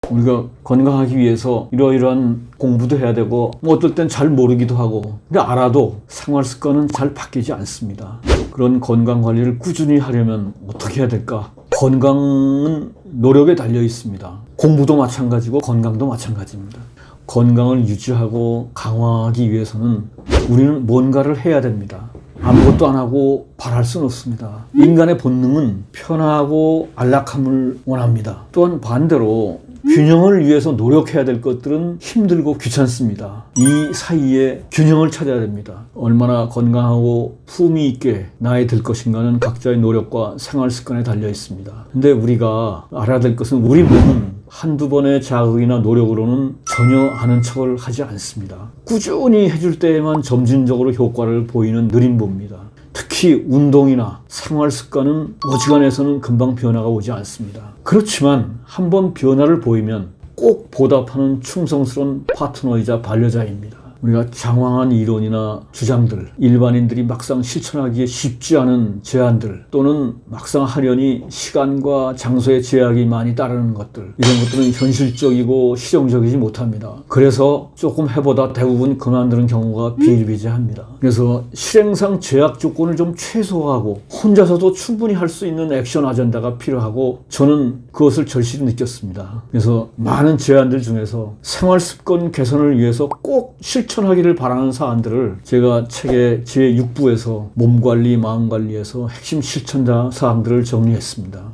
우리가 건강하기 위해서 이러이러한 공부도 해야 되고 뭐 어떨 땐 잘 모르기도 하고 근데 알아도 생활 습관은 잘 바뀌지 않습니다. 그런 건강 관리를 꾸준히 하려면 어떻게 해야 될까? 건강은 노력에 달려 있습니다. 공부도 마찬가지고 건강도 마찬가지입니다. 건강을 유지하고 강화하기 위해서는 우리는 뭔가를 해야 됩니다. 아무것도 안 하고 바랄 수는 없습니다. 인간의 본능은 편하고 안락함을 원합니다. 또한 반대로 균형을 위해서 노력해야 될 것들은 힘들고 귀찮습니다. 이 사이에 균형을 찾아야 됩니다. 얼마나 건강하고 품위 있게 나이 들 것인가는 각자의 노력과 생활 습관에 달려 있습니다. 근데 우리가 알아야 될 것은 우리 몸은 한두 번의 자극이나 노력으로는 전혀 아는 척을 하지 않습니다. 꾸준히 해줄 때에만 점진적으로 효과를 보이는 느린 법입니다. 특히 운동이나 생활 습관은 어지간해서는 금방 변화가 오지 않습니다. 그렇지만 한번 변화를 보이면 꼭 보답하는 충성스러운 파트너이자 반려자입니다. 우리가 장황한 이론이나 주장들, 일반인들이 막상 실천하기에 쉽지 않은 제안들 또는 막상 하려니 시간과 장소의 제약이 많이 따르는 것들 이런 것들은 현실적이고 실용적이지 못합니다. 그래서 조금 해보다 대부분 그만두는 경우가 비일비재합니다. 그래서 실행상 제약 조건을 좀 최소화하고 혼자서도 충분히 할 수 있는 액션 아젠다가 필요하고 저는 그것을 절실히 느꼈습니다. 그래서 많은 제안들 중에서 생활 습관 개선을 위해서 꼭 실천하기를 바라는 사안들을 제가 책의 제6부에서 몸관리, 마음관리에서 핵심 실천자 사항들을 정리했습니다.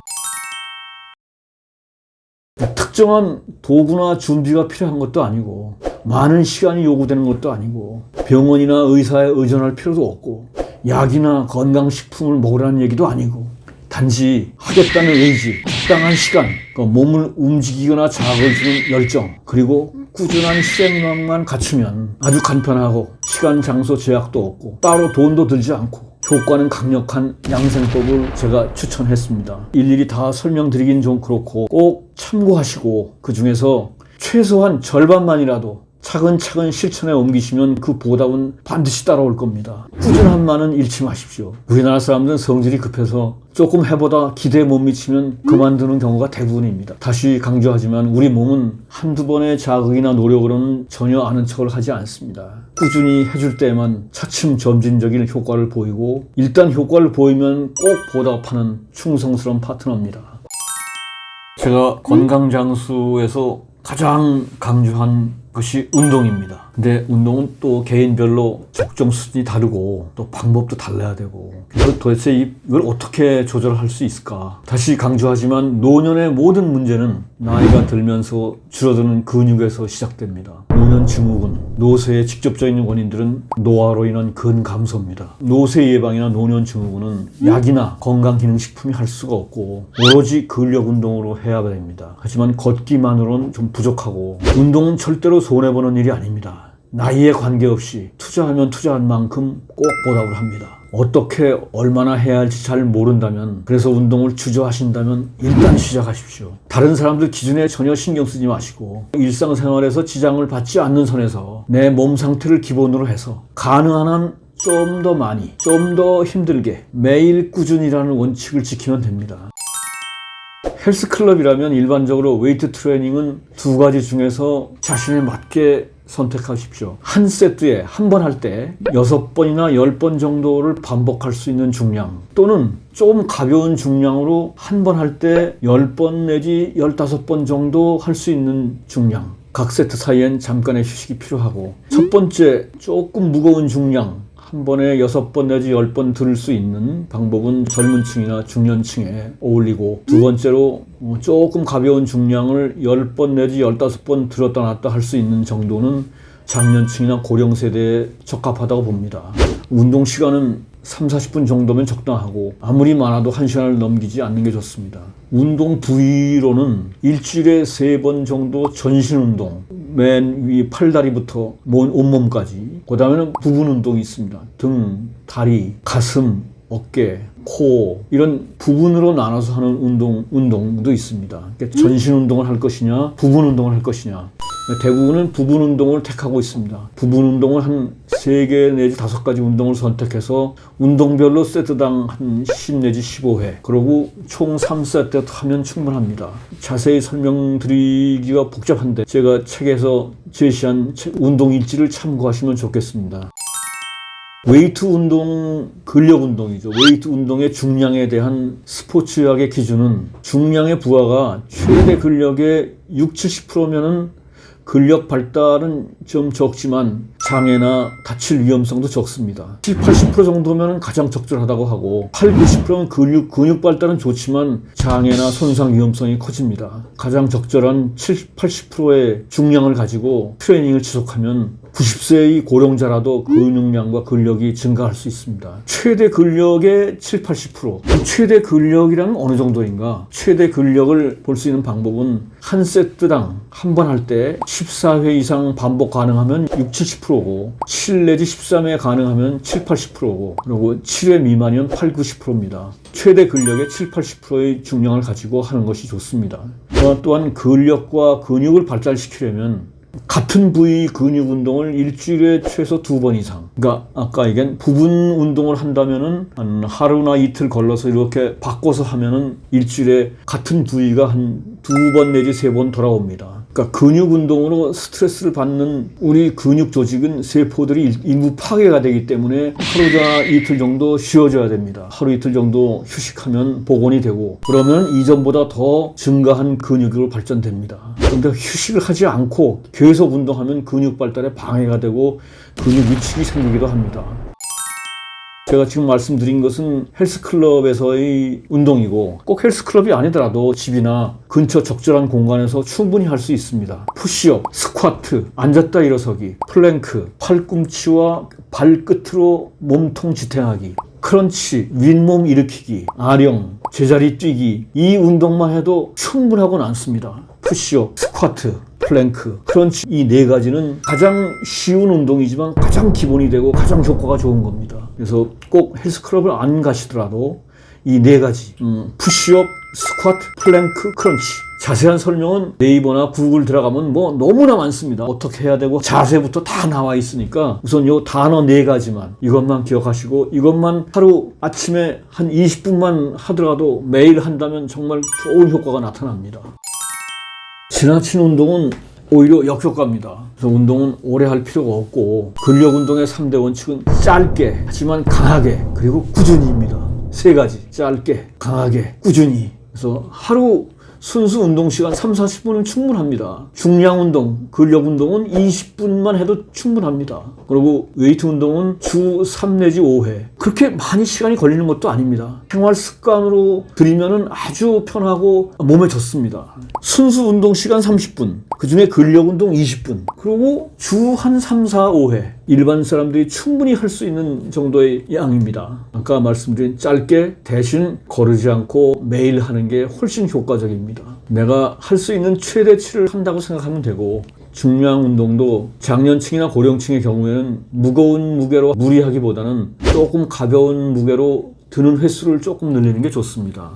특정한 도구나 준비가 필요한 것도 아니고 많은 시간이 요구되는 것도 아니고 병원이나 의사에 의존할 필요도 없고 약이나 건강식품을 먹으라는 얘기도 아니고 단지 하겠다는 의지, 적당한 시간, 몸을 움직이거나 자극을 주는 열정, 그리고 꾸준한 실행력만 갖추면 아주 간편하고 시간, 장소 제약도 없고 따로 돈도 들지 않고 효과는 강력한 양생법을 제가 추천했습니다. 일일이 다 설명드리긴 좀 그렇고 꼭 참고하시고 그 중에서 최소한 절반만이라도 차근차근 실천에 옮기시면 그 보답은 반드시 따라올 겁니다. 꾸준함만은 잃지 마십시오. 우리나라 사람들은 성질이 급해서 조금 해보다 기대에 못 미치면 그만두는 경우가 대부분입니다. 다시 강조하지만 우리 몸은 한두 번의 자극이나 노력으로는 전혀 아는 척을 하지 않습니다. 꾸준히 해줄 때에만 차츰 점진적인 효과를 보이고 일단 효과를 보이면 꼭 보답하는 충성스러운 파트너입니다. 제가 건강장수에서 가장 강조한 것이 운동입니다. 근데 운동은 또 개인별로 적정 수준이 다르고 또 방법도 달라야 되고 그래서 도대체 이걸 어떻게 조절할 수 있을까? 다시 강조하지만 노년의 모든 문제는 나이가 들면서 줄어드는 근육에서 시작됩니다. 노년 증후군, 노쇠의 직접적인 원인들은 노화로 인한 근감소입니다. 노쇠 예방이나 노년 증후군은 약이나 건강기능식품이 할 수가 없고 오로지 근력 운동으로 해야 됩니다. 하지만 걷기만으로는 좀 부족하고 운동은 절대로 손해보는 일이 아닙니다. 나이에 관계없이 투자하면 투자한 만큼 꼭 보답을 합니다. 어떻게 얼마나 해야 할지 잘 모른다면 그래서 운동을 주저하신다면 일단 시작하십시오. 다른 사람들 기준에 전혀 신경 쓰지 마시고 일상생활에서 지장을 받지 않는 선에서 내 몸 상태를 기본으로 해서 가능한 한 좀 더 많이, 좀 더 힘들게 매일 꾸준히라는 원칙을 지키면 됩니다. 헬스클럽이라면 일반적으로 웨이트 트레이닝은 두 가지 중에서 자신에 맞게 선택하십시오. 한 세트에 한 번 할 때 6번이나 10번 정도를 반복할 수 있는 중량 또는 좀 가벼운 중량으로 한 번 할 때 10번 내지 15번 정도 할 수 있는 중량. 각 세트 사이엔 잠깐의 휴식이 필요하고 첫 번째 조금 무거운 중량 한 번에 6번 내지 10번 들을 수 있는 방법은 젊은 층이나 중년층에 어울리고 두 번째로 조금 가벼운 중량을 10번 내지 15번 들었다 놨다 할 수 있는 정도는 장년층이나 고령세대에 적합하다고 봅니다. 운동 시간은 30-40분 정도면 적당하고 아무리 많아도 1시간을 넘기지 않는 게 좋습니다. 운동 부위로는 일주일에 3번 정도 전신 운동, 맨 위 팔다리부터 온몸까지, 그 다음에는 부분 운동이 있습니다. 등, 다리, 가슴, 어깨, 코 이런 부분으로 나눠서 하는 운동도 있습니다. 그러니까 전신 운동을 할 것이냐 부분 운동을 할 것이냐 대부분은 부분 운동을 택하고 있습니다. 부분 운동을 한 3개 내지 5가지 운동을 선택해서 운동별로 세트당 한 10 내지 15회 그리고 총 3세트 하면 충분합니다. 자세히 설명드리기가 복잡한데 제가 책에서 제시한 운동 일지를 참고하시면 좋겠습니다. 웨이트 운동, 근력 운동이죠. 웨이트 운동의 중량에 대한 스포츠학의 기준은 중량의 부하가 최대 근력의 60-70%면은 근력 발달은 좀 적지만 장애나 다칠 위험성도 적습니다. 70-80% 정도면 가장 적절하다고 하고 80-90%는 근육 발달은 좋지만 장애나 손상 위험성이 커집니다. 가장 적절한 70-80%의 중량을 가지고 트레이닝을 지속하면 90세의 고령자라도 근육량과 근력이 증가할 수 있습니다. 최대 근력의 70-80%. 최대 근력이란 어느 정도인가? 최대 근력을 볼 수 있는 방법은 한 세트당 한 번 할 때 14회 이상 반복 가능하면 60-70%고 7 내지 13회 가능하면 7-80%고 그리고 7회 미만이면 8-90%입니다. 최대 근력의 7-80%의 중량을 가지고 하는 것이 좋습니다. 또한 근력과 근육을 발달시키려면 같은 부위 근육 운동을 일주일에 최소 2번 이상. 그러니까 아까 얘기한 부분 운동을 한다면은 한 하루나 이틀 걸러서 이렇게 바꿔서 하면은 일주일에 같은 부위가 한 2번 내지 3번 돌아옵니다. 그러니까 근육 운동으로 스트레스를 받는 우리 근육 조직은 세포들이 일부 파괴가 되기 때문에 하루나 이틀 정도 쉬어줘야 됩니다. 하루 이틀 정도 휴식하면 복원이 되고 그러면 이전보다 더 증가한 근육으로 발전됩니다. 그런데 휴식을 하지 않고 계속 운동하면 근육 발달에 방해가 되고 근육 위축이 생기기도 합니다. 제가 지금 말씀드린 것은 헬스클럽에서의 운동이고 꼭 헬스클럽이 아니더라도 집이나 근처 적절한 공간에서 충분히 할 수 있습니다. 푸시업, 스쿼트, 앉았다 일어서기, 플랭크, 팔꿈치와 발끝으로 몸통 지탱하기, 크런치, 윗몸 일으키기, 아령, 제자리 뛰기, 이 운동만 해도 충분하고는 않습니다. 푸시업, 스쿼트, 플랭크, 크런치, 이 네 가지는 가장 쉬운 운동이지만 가장 기본이 되고 가장 효과가 좋은 겁니다. 그래서 꼭 헬스클럽을 안 가시더라도 이 네 가지, 푸시업, 스쿼트, 플랭크, 크런치, 자세한 설명은 네이버나 구글 들어가면 뭐 너무나 많습니다. 어떻게 해야 되고 자세부터 다 나와 있으니까 우선 요 단어 네 가지만, 이것만 기억하시고 이것만 하루 아침에 한 20분만 하더라도 매일 한다면 정말 좋은 효과가 나타납니다. 지나친 운동은 오히려 역효과입니다. 그래서 운동은 오래 할 필요가 없고, 근력 운동의 3대 원칙은 짧게 하지만 강하게, 그리고 꾸준히입니다. 세 가지: 짧게, 강하게, 꾸준히. 그래서 하루 순수 운동 시간 3-40분은 충분합니다. 중량 운동, 근력 운동은 20분만 해도 충분합니다. 그리고 웨이트 운동은 주 3 내지 5회. 그렇게 많이 시간이 걸리는 것도 아닙니다. 생활 습관으로 들이면은 아주 편하고 몸에 좋습니다. 순수 운동 시간 30분, 그 중에 근력 운동 20분, 그리고 주 한 3, 4, 5회. 일반 사람들이 충분히 할 수 있는 정도의 양입니다. 아까 말씀드린 짧게 대신 거르지 않고 매일 하는 게 훨씬 효과적입니다. 내가 할 수 있는 최대치를 한다고 생각하면 되고, 중량 운동도 장년층이나 고령층의 경우에는 무거운 무게로 무리하기보다는 조금 가벼운 무게로 드는 횟수를 조금 늘리는 게 좋습니다.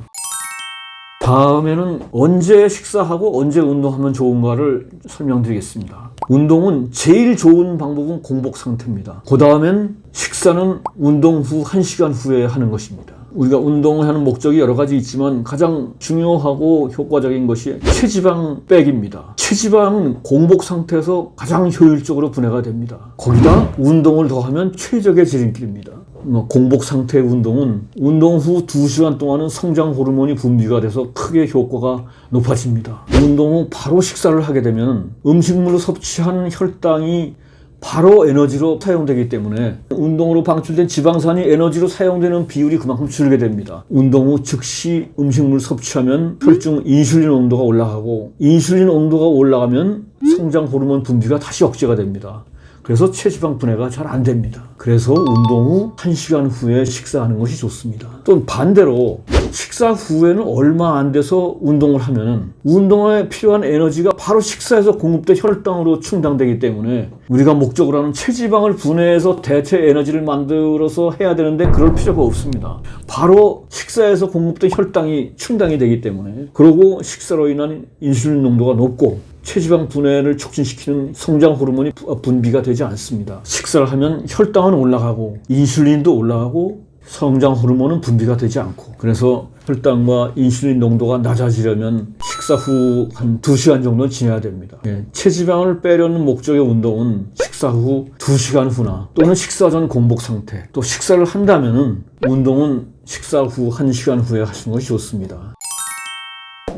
다음에는 언제 식사하고 언제 운동하면 좋은가를 설명드리겠습니다. 운동은 제일 좋은 방법은 공복 상태입니다. 그 다음엔 식사는 운동 후 1시간 후에 하는 것입니다. 우리가 운동을 하는 목적이 여러 가지 있지만 가장 중요하고 효과적인 것이 체지방 빼기입니다. 체지방은 공복 상태에서 가장 효율적으로 분해가 됩니다. 거기다 운동을 더하면 최적의 지름길입니다. 공복 상태의 운동은 운동 후 2시간 동안은 성장 호르몬이 분비가 돼서 크게 효과가 높아집니다. 운동 후 바로 식사를 하게 되면 음식물로 섭취한 혈당이 바로 에너지로 사용되기 때문에 운동으로 방출된 지방산이 에너지로 사용되는 비율이 그만큼 줄게 됩니다. 운동 후 즉시 음식물 섭취하면 혈중 인슐린 온도가 올라가고, 인슐린 온도가 올라가면 성장 호르몬 분비가 다시 억제가 됩니다. 그래서 체지방 분해가 잘 안 됩니다. 그래서 운동 후 1시간 후에 식사하는 것이 좋습니다. 또 반대로 식사 후에는 얼마 안 돼서 운동을 하면 운동에 필요한 에너지가 바로 식사에서 공급된 혈당으로 충당되기 때문에 우리가 목적으로 하는 체지방을 분해해서 대체 에너지를 만들어서 해야 되는데 그럴 필요가 없습니다. 바로 식사에서 공급된 혈당이 충당이 되기 때문에, 그리고 식사로 인한 인슐린 농도가 높고 체지방 분해를 촉진시키는 성장 호르몬이 분비가 되지 않습니다. 식사를 하면 혈당은 올라가고 인슐린도 올라가고 성장 호르몬은 분비가 되지 않고, 그래서 혈당과 인슐린 농도가 낮아지려면 식사 후 한 2시간 정도는 지나야 됩니다. 체지방을 빼려는 목적의 운동은 식사 후 2시간 후나 또는 식사 전 공복 상태, 또 식사를 한다면은 운동은 식사 후 1시간 후에 하시는 것이 좋습니다.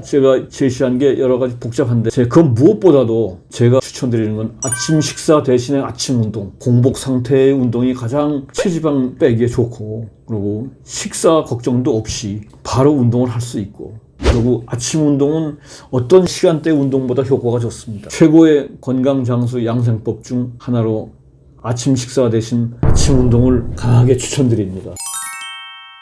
제가 제시한 게 여러 가지 복잡한데, 그 무엇보다도 제가 추천드리는 건 아침 식사 대신에 아침 운동, 공복 상태의 운동이 가장 체지방 빼기에 좋고, 그리고 식사 걱정도 없이 바로 운동을 할 수 있고, 그리고 아침 운동은 어떤 시간대 운동보다 효과가 좋습니다. 최고의 건강 장수 양생법 중 하나로 아침 식사 대신 아침 운동을 강하게 추천드립니다.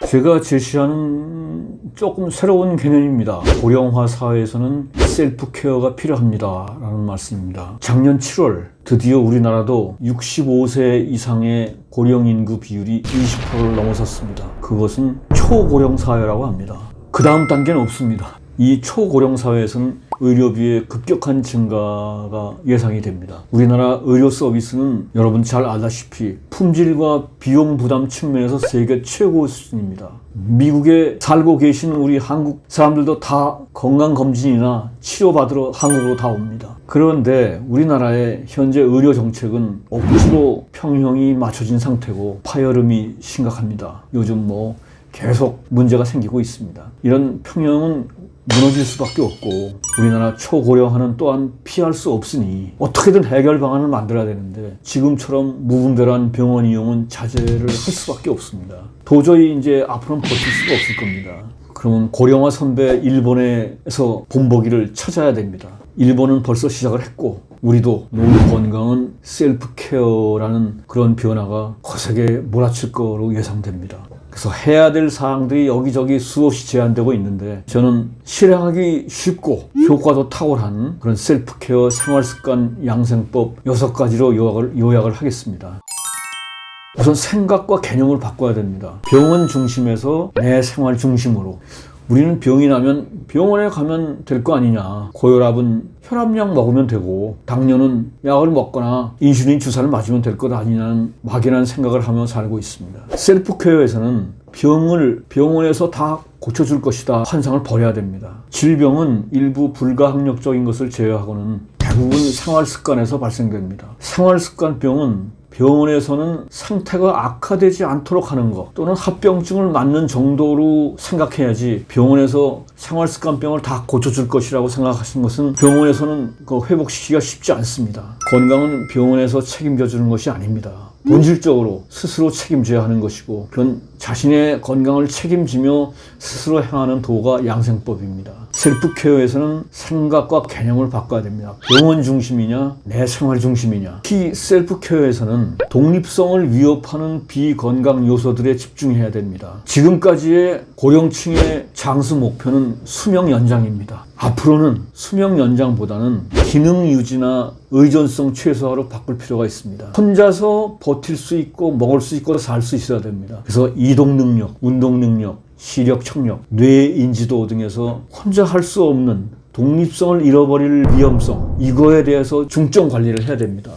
제가 제시하는 조금 새로운 개념입니다. 고령화 사회에서는 셀프 케어가 필요합니다 라는 말씀입니다. 작년 7월 드디어 우리나라도 65세 이상의 고령 인구 비율이 20%를 넘어섰습니다. 그것은 초고령 사회라고 합니다. 그 다음 단계는 없습니다. 이 초고령 사회에서는 의료비의 급격한 증가가 예상이 됩니다. 우리나라 의료 서비스는 여러분 잘 알다시피 품질과 비용 부담 측면에서 세계 최고 수준입니다. 미국에 살고 계신 우리 한국 사람들도 다 건강검진이나 치료받으러 한국으로 다 옵니다. 그런데 우리나라의 현재 의료 정책은 억지로 평형이 맞춰진 상태고 파열음이 심각합니다. 요즘 계속 문제가 생기고 있습니다. 이런 평형은 무너질 수밖에 없고 우리나라 초고령화는 또한 피할 수 없으니 어떻게든 해결 방안을 만들어야 되는데 지금처럼 무분별한 병원 이용은 자제를 할 수밖에 없습니다. 도저히 이제 앞으로는 버틸 수가 없을 겁니다. 그러면 고령화 선배 일본에서 본보기를 찾아야 됩니다. 일본은 벌써 시작을 했고 우리도 노후 건강은 셀프 케어라는 그런 변화가 거세게 몰아칠 거로 예상됩니다. 그래서 해야 될 사항들이 여기저기 수없이 제한되고 있는데 저는 실행하기 쉽고 효과도 탁월한 그런 셀프 케어 생활습관 양생법 6가지로 요약을 하겠습니다. 우선 생각과 개념을 바꿔야 됩니다. 병원 중심에서 내 생활 중심으로. 우리는 병이 나면 병원에 가면 될 거 아니냐. 고혈압은 혈압약 먹으면 되고 당뇨는 약을 먹거나 인슐린 주사를 맞으면 될 것 아니냐는 막연한 생각을 하며 살고 있습니다. 셀프케어에서는 병을 병원에서 다 고쳐줄 것이다 환상을 버려야 됩니다. 질병은 일부 불가항력적인 것을 제외하고는 대부분 생활습관에서 발생됩니다. 생활습관병은 병원에서는 상태가 악화되지 않도록 하는 것 또는 합병증을 맞는 정도로 생각해야지 병원에서 생활습관병을 다 고쳐줄 것이라고 생각하시는 것은 병원에서는 회복시키기가 쉽지 않습니다. 건강은 병원에서 책임져 주는 것이 아닙니다. 본질적으로 스스로 책임져야 하는 것이고 그런 자신의 건강을 책임지며 스스로 행하는 도가 양생법입니다. 셀프케어에서는 생각과 개념을 바꿔야 됩니다. 병원 중심이냐 내 생활 중심이냐. 특히 셀프케어에서는 독립성을 위협하는 비건강 요소들에 집중해야 됩니다. 지금까지의 고령층의 장수 목표는 수명 연장입니다. 앞으로는 수명 연장보다는 기능 유지나 의존성 최소화로 바꿀 필요가 있습니다. 혼자서 버틸 수 있고 먹을 수 있고 살 수 있어야 됩니다. 그래서 이동 능력, 운동 능력, 시력, 청력, 뇌 인지도 등에서 혼자 할 수 없는 독립성을 잃어버릴 위험성 이거에 대해서 중점 관리를 해야 됩니다.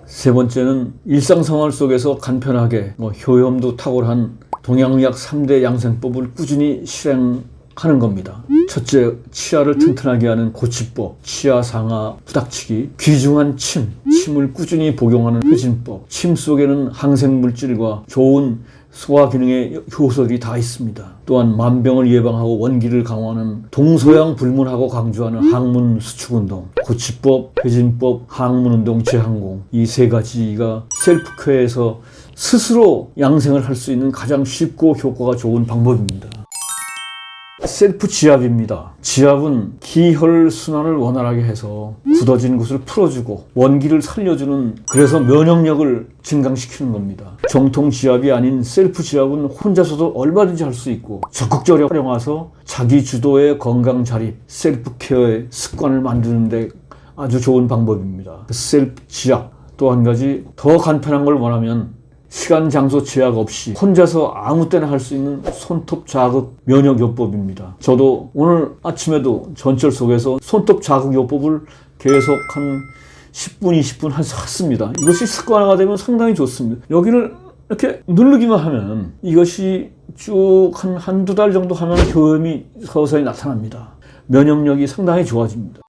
세 번째는 일상생활 속에서 간편하게 효염도 탁월한 동양의학 3대 양생법을 꾸준히 실행하는 겁니다. 첫째, 치아를 튼튼하게 하는 고치법, 치아 상하 부닥치기, 귀중한 침을 꾸준히 복용하는 회진법, 침 속에는 항생물질과 좋은 소화 기능의 효소들이 다 있습니다. 또한 만병을 예방하고 원기를 강화하는 동서양 불문하고 강조하는 항문 수축운동, 고치법, 회진법, 항문운동, 재항공 이 세 가지가 셀프케어에서 스스로 양생을 할 수 있는 가장 쉽고 효과가 좋은 방법입니다. 셀프 지압입니다. 지압은 기혈순환을 원활하게 해서 굳어진 곳을 풀어주고 원기를 살려주는 그래서 면역력을 증강시키는 겁니다. 정통 지압이 아닌 셀프 지압은 혼자서도 얼마든지 할 수 있고 적극적으로 활용해서 자기 주도의 건강 자립, 셀프 케어의 습관을 만드는 데 아주 좋은 방법입니다. 셀프 지압 또 한 가지 더 간편한 걸 원하면 시간, 장소 제약 없이 혼자서 아무 때나 할 수 있는 손톱 자극 면역요법입니다. 저도 오늘 아침에도 전철 속에서 손톱 자극 요법을 계속 한 10분, 20분 했습니다. 이것이 습관화가 되면 상당히 좋습니다. 여기를 이렇게 누르기만 하면 이것이 쭉 한두 달 정도 하면 효험이 서서히 나타납니다. 면역력이 상당히 좋아집니다.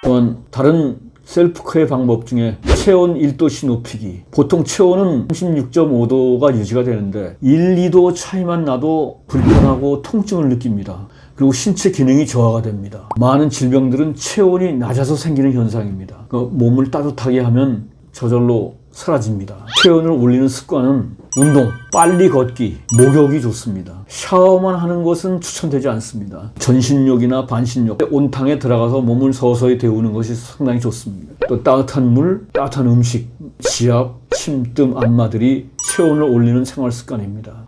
또한 다른 셀프케어 방법 중에 체온 1도씨 높이기. 보통 체온은 36.5도가 유지가 되는데 1, 2도 차이만 나도 불편하고 통증을 느낍니다. 그리고 신체 기능이 저하가 됩니다. 많은 질병들은 체온이 낮아서 생기는 현상입니다. 몸을 따뜻하게 하면 저절로 사라집니다. 체온을 올리는 습관은 운동, 빨리 걷기, 목욕이 좋습니다. 샤워만 하는 것은 추천되지 않습니다. 전신욕이나 반신욕, 온탕에 들어가서 몸을 서서히 데우는 것이 상당히 좋습니다. 또 따뜻한 물, 따뜻한 음식, 지압, 침, 뜸, 안마들이 체온을 올리는 생활 습관입니다.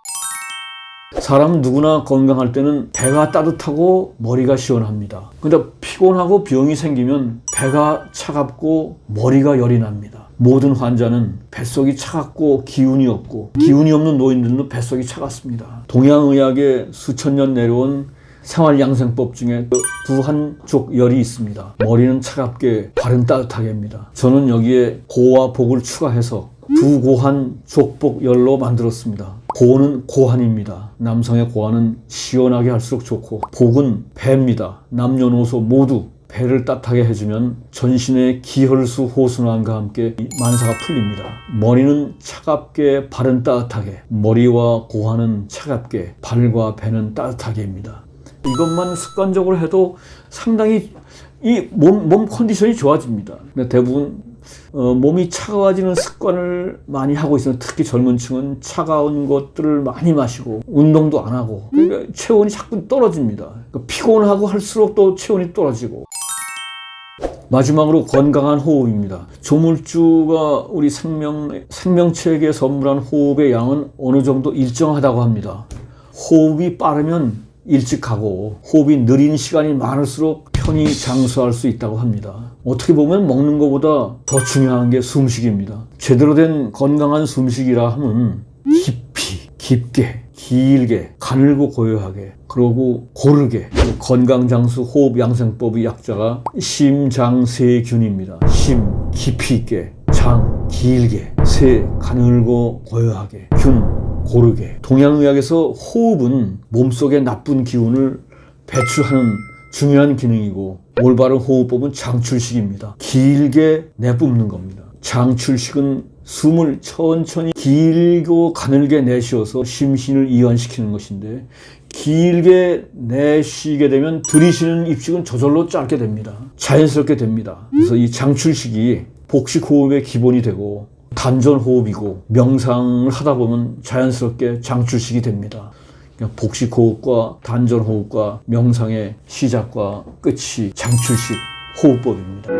사람 누구나 건강할 때는 배가 따뜻하고 머리가 시원합니다. 근데 피곤하고 병이 생기면 배가 차갑고 머리가 열이 납니다. 모든 환자는 뱃속이 차갑고 기운이 없고 기운이 없는 노인들도 뱃속이 차갑습니다. 동양의학에 수천 년 내려온 생활양생법 중에 두 한쪽 열이 있습니다. 머리는 차갑게, 발은 따뜻하게 합니다. 저는 여기에 고와 복을 추가해서 두 고한 족복열로 만들었습니다. 고는 고한입니다. 남성의 고한은 시원하게 할수록 좋고 복은 배입니다. 남녀노소 모두 배를 따뜻하게 해주면 전신의 기혈수 호순환과 함께 만사가 풀립니다. 머리는 차갑게, 발은 따뜻하게. 머리와 고환은 차갑게, 발과 배는 따뜻하게 합니다. 이것만 습관적으로 해도 상당히 이 몸 컨디션이 좋아집니다. 근데 대부분 몸이 차가워지는 습관을 많이 하고 있어요. 특히 젊은 층은 차가운 것들을 많이 마시고 운동도 안 하고 그러니까 체온이 자꾸 떨어집니다. 그러니까 피곤하고 할수록 또 체온이 떨어지고. 마지막으로 건강한 호흡입니다. 조물주가 우리 생명체에게 선물한 호흡의 양은 어느 정도 일정하다고 합니다. 호흡이 빠르면 일찍 가고 호흡이 느린 시간이 많을수록 편히 장수할 수 있다고 합니다. 어떻게 보면 먹는 것보다 더 중요한 게 숨쉬기입니다. 제대로 된 건강한 숨쉬기라 하면 깊이, 깊게, 길게, 가늘고 고요하게, 그리고 고르게. 건강장수 호흡양생법의 약자가 심장세균입니다. 심, 깊이 있게, 장, 길게, 세, 가늘고 고요하게, 균, 고르게. 동양의학에서 호흡은 몸속의 나쁜 기운을 배출하는 중요한 기능이고 올바른 호흡법은 장출식입니다. 길게 내뿜는 겁니다. 장출식은 숨을 천천히 길고 가늘게 내쉬어서 심신을 이완시키는 것인데 길게 내쉬게 되면 들이쉬는 입식은 저절로 짧게 됩니다. 자연스럽게 됩니다. 그래서 이 장출식이 복식호흡의 기본이 되고 단전호흡이고 명상을 하다 보면 자연스럽게 장출식이 됩니다. 복식호흡과 단전호흡과 명상의 시작과 끝이 장출식 호흡법입니다.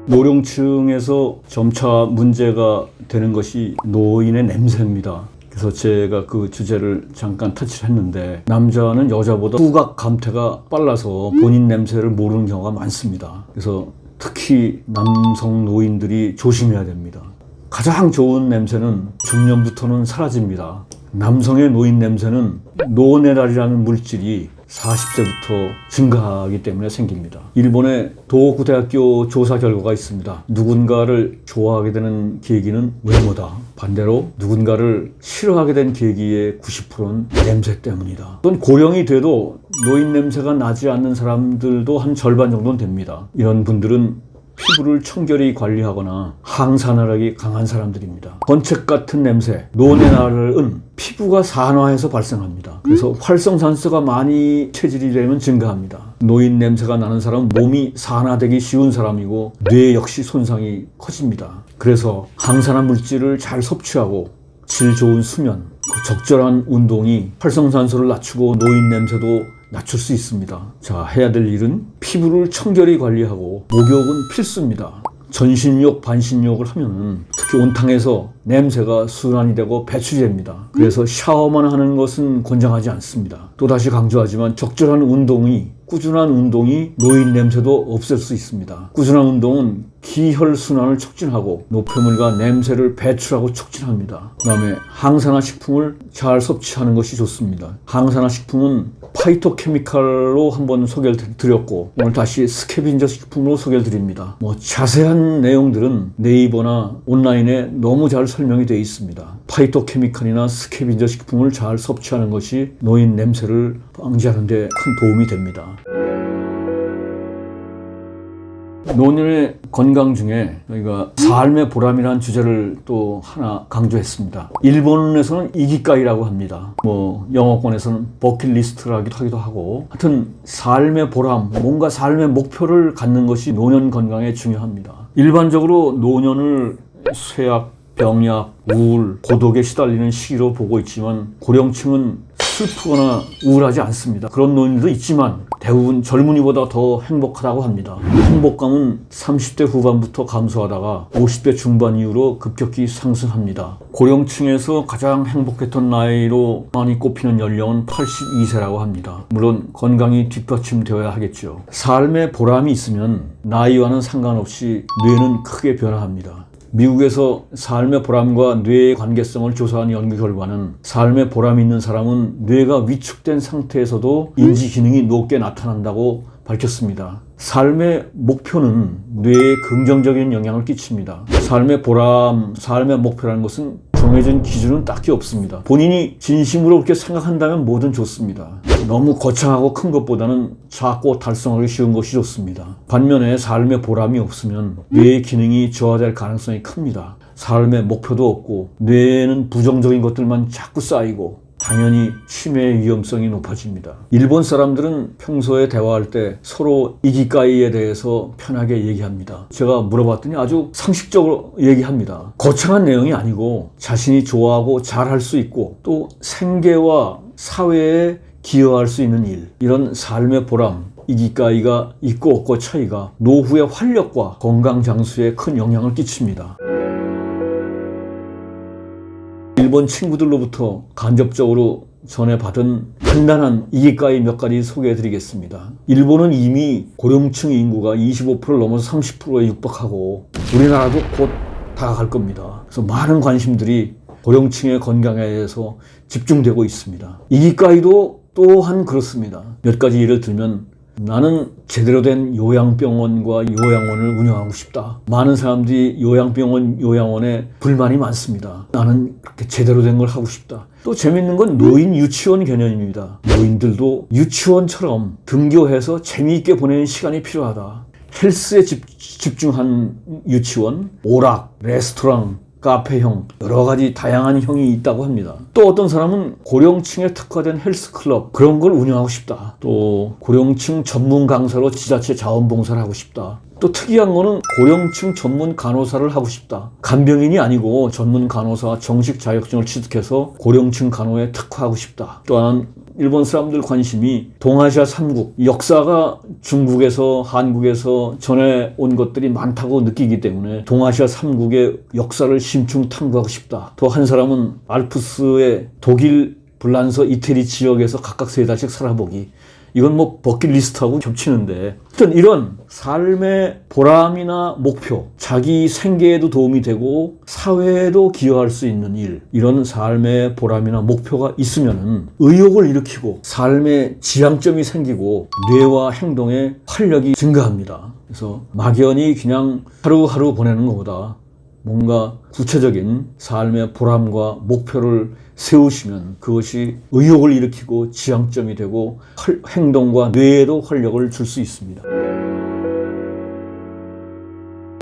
노령층에서 점차 문제가 되는 것이 노인의 냄새입니다. 그래서 제가 그 주제를 잠깐 터치를 했는데 남자는 여자보다 후각 감퇴가 빨라서 본인 냄새를 모르는 경우가 많습니다. 그래서 특히 남성 노인들이 조심해야 됩니다. 가장 좋은 냄새는 중년부터는 사라집니다. 남성의 노인 냄새는 노네랄이라는 물질이 40세부터 증가하기 때문에 생깁니다. 일본의 도호쿠대학교 조사 결과가 있습니다. 누군가를 좋아하게 되는 계기는 외모다. 반대로 누군가를 싫어하게 된 계기의 90%는 냄새 때문이다. 또는 고령이 돼도 노인 냄새가 나지 않는 사람들도 한 절반 정도는 됩니다. 이런 분들은 피부를 청결히 관리하거나 항산화력이 강한 사람들입니다. 건책 같은 냄새, 노네랄은 피부가 산화해서 발생합니다. 그래서 활성산소가 많이 체질이 되면 증가합니다. 노인 냄새가 나는 사람은 몸이 산화되기 쉬운 사람이고 뇌 역시 손상이 커집니다. 그래서 항산화 물질을 잘 섭취하고 질 좋은 수면, 적절한 운동이 활성산소를 낮추고 노인 냄새도 낮출 수 있습니다. 자, 해야 될 일은 피부를 청결히 관리하고 목욕은 필수입니다. 전신욕, 반신욕을 하면은 특히 온탕에서 냄새가 순환이 되고 배출이 됩니다. 그래서 샤워만 하는 것은 권장하지 않습니다. 또다시 강조하지만 적절한 운동이, 꾸준한 운동이 노인 냄새도 없앨 수 있습니다. 꾸준한 운동은 기혈 순환을 촉진하고 노폐물과 냄새를 배출하고 촉진합니다. 그 다음에 항산화 식품을 잘 섭취하는 것이 좋습니다. 항산화 식품은 파이토케미칼로 한번 소개를 드렸고 오늘 다시 스캐빈저 식품으로 소개를 드립니다. 자세한 내용들은 네이버나 온라인에 너무 잘 설명이 되어 있습니다. 파이토케미칼이나 스캐빈저 식품을 잘 섭취하는 것이 노인 냄새를 방지하는 데 큰 도움이 됩니다. 노년의 건강 중에 저희가 삶의 보람이라는 주제를 또 하나 강조했습니다. 일본에서는 이기가이라고 합니다. 영어권에서는 버킷리스트라기도 하기도 하고 하여튼 삶의 보람, 뭔가 삶의 목표를 갖는 것이 노년 건강에 중요합니다. 일반적으로 노년을 쇠약, 병약, 우울, 고독에 시달리는 시기로 보고 있지만 고령층은 슬프거나 우울하지 않습니다. 그런 노인들도 있지만 대부분 젊은이보다 더 행복하다고 합니다. 행복감은 30대 후반부터 감소하다가 50대 중반 이후로 급격히 상승합니다. 고령층에서 가장 행복했던 나이로 많이 꼽히는 연령은 82세라고 합니다. 물론 건강이 뒷받침되어야 하겠죠. 삶의 보람이 있으면 나이와는 상관없이 뇌는 크게 변화합니다. 미국에서 삶의 보람과 뇌의 관계성을 조사한 연구 결과는 삶의 보람이 있는 사람은 뇌가 위축된 상태에서도 인지 기능이 높게 나타난다고 밝혔습니다. 삶의 목표는 뇌에 긍정적인 영향을 끼칩니다. 삶의 보람, 삶의 목표라는 것은 정해진 기준은 딱히 없습니다. 본인이 진심으로 그렇게 생각한다면 뭐든 좋습니다. 너무 거창하고 큰 것보다는 작고 달성하기 쉬운 것이 좋습니다. 반면에 삶의 보람이 없으면 뇌의 기능이 저하될 가능성이 큽니다. 삶의 목표도 없고 뇌에는 부정적인 것들만 자꾸 쌓이고 당연히 치매 위험성이 높아집니다. 일본 사람들은 평소에 대화할 때 서로 이기가이에 대해서 편하게 얘기합니다. 제가 물어봤더니 아주 상식적으로 얘기합니다. 거창한 내용이 아니고 자신이 좋아하고 잘할 수 있고 또 생계와 사회에 기여할 수 있는 일, 이런 삶의 보람, 이기가이가 있고 없고 차이가 노후의 활력과 건강 장수에 큰 영향을 끼칩니다. 일본 친구들로부터 간접적으로 전해받은 간단한 이기가이 몇 가지 소개해 드리겠습니다. 일본은 이미 고령층 인구가 25%를 넘어서 30%에 육박하고 우리나라도 곧 다가갈 겁니다. 그래서 많은 관심들이 고령층의 건강에 대해서 집중되고 있습니다. 이기가이도 또한 그렇습니다. 몇 가지 예를 들면 나는 제대로 된 요양병원과 요양원을 운영하고 싶다. 많은 사람들이 요양병원, 요양원에 불만이 많습니다. 나는 그렇게 제대로 된 걸 하고 싶다. 또 재밌는 건 노인 유치원 개념입니다. 노인들도 유치원처럼 등교해서 재미있게 보내는 시간이 필요하다. 헬스에 집중한 유치원, 오락, 레스토랑, 카페형, 여러 가지 다양한 형이 있다고 합니다. 또 어떤 사람은 고령층에 특화된 헬스클럽, 그런 걸 운영하고 싶다. 또 고령층 전문 강사로 지자체 자원봉사를 하고 싶다. 또 특이한 거는 고령층 전문 간호사를 하고 싶다. 간병인이 아니고 전문 간호사 정식 자격증을 취득해서 고령층 간호에 특화하고 싶다. 또한 일본 사람들 관심이 동아시아 3국, 역사가 중국에서 한국에서 전해온 것들이 많다고 느끼기 때문에 동아시아 3국의 역사를 심층 탐구하고 싶다. 또 한 사람은 알프스의 독일, 불란서, 이태리 지역에서 각각 3달씩 살아보기. 이건 뭐 버킷리스트하고 겹치는데, 하여튼 이런 삶의 보람이나 목표, 자기 생계에도 도움이 되고 사회에도 기여할 수 있는 일, 이런 삶의 보람이나 목표가 있으면은 의욕을 일으키고 삶의 지향점이 생기고 뇌와 행동의 활력이 증가합니다. 그래서 막연히 그냥 하루하루 보내는 것보다 뭔가 구체적인 삶의 보람과 목표를 세우시면 그것이 의욕을 일으키고 지향점이 되고 행동과 뇌에도 활력을 줄 수 있습니다.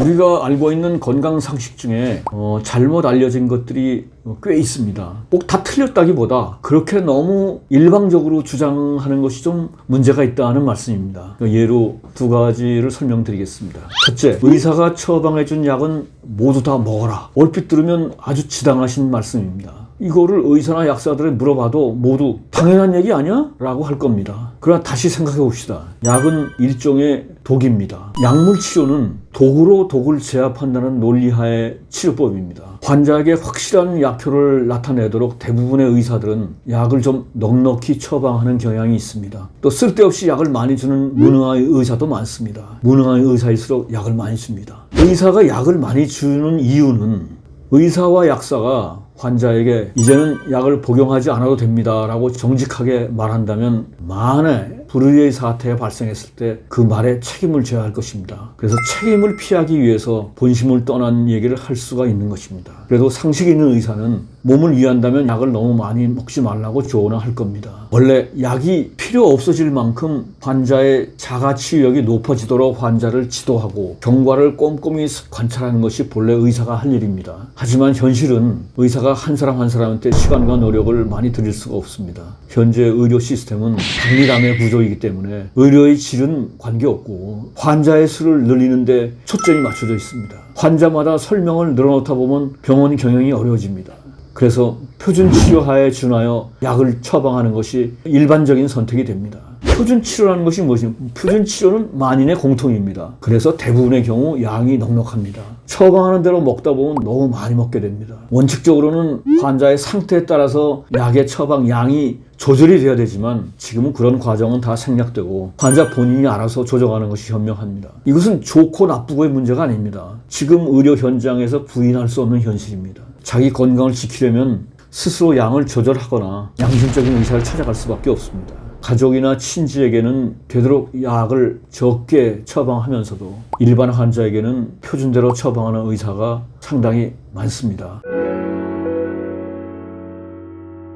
우리가 알고 있는 건강 상식 중에 잘못 알려진 것들이 꽤 있습니다. 꼭 다 틀렸다기보다 그렇게 너무 일방적으로 주장하는 것이 좀 문제가 있다는 말씀입니다. 예로 2가지를 설명드리겠습니다. 첫째, 의사가 처방해준 약은 모두 다 먹어라. 얼핏 들으면 아주 지당하신 말씀입니다. 이거를 의사나 약사들에 물어봐도 모두 당연한 얘기 아니야? 라고 할 겁니다. 그러나 다시 생각해 봅시다. 약은 일종의 독입니다. 약물 치료는 독으로 독을 제압한다는 논리하의 치료법입니다. 환자에게 확실한 약효를 나타내도록 대부분의 의사들은 약을 좀 넉넉히 처방하는 경향이 있습니다. 또 쓸데없이 약을 많이 주는 무능한 의사도 많습니다. 무능한 의사일수록 약을 많이 줍니다. 의사가 약을 많이 주는 이유는 의사와 약사가 환자에게 이제는 약을 복용하지 않아도 됩니다 라고 정직하게 말한다면 만에 불의의 사태가 발생했을 때 그 말에 책임을 져야 할 것입니다. 그래서 책임을 피하기 위해서 본심을 떠난 얘기를 할 수가 있는 것입니다. 그래도 상식 있는 의사는 몸을 위한다면 약을 너무 많이 먹지 말라고 조언을 할 겁니다. 원래 약이 필요 없어질 만큼 환자의 자가치유력이 높아지도록 환자를 지도하고 경과를 꼼꼼히 관찰하는 것이 본래 의사가 할 일입니다. 하지만 현실은 의사가 한 사람 한 사람한테 시간과 노력을 많이 들일 수가 없습니다. 현재 의료 시스템은 박리담의 구조이기 때문에 의료의 질은 관계없고 환자의 수를 늘리는데 초점이 맞춰져 있습니다. 환자마다 설명을 늘어놓다 보면 병원 경영이 어려워집니다. 그래서 표준 치료하에 준하여 약을 처방하는 것이 일반적인 선택이 됩니다. 표준 치료라는 것이 무엇이냐? 표준 치료는 만인의 공통입니다. 그래서 대부분의 경우 양이 넉넉합니다. 처방하는 대로 먹다 보면 너무 많이 먹게 됩니다. 원칙적으로는 환자의 상태에 따라서 약의 처방 양이 조절이 돼야 되지만 지금은 그런 과정은 다 생략되고 환자 본인이 알아서 조정하는 것이 현명합니다. 이것은 좋고 나쁘고의 문제가 아닙니다. 지금 의료 현장에서 부인할 수 없는 현실입니다. 자기 건강을 지키려면 스스로 양을 조절하거나 양심적인 의사를 찾아갈 수밖에 없습니다. 가족이나 친지에게는 되도록 약을 적게 처방하면서도 일반 환자에게는 표준대로 처방하는 의사가 상당히 많습니다.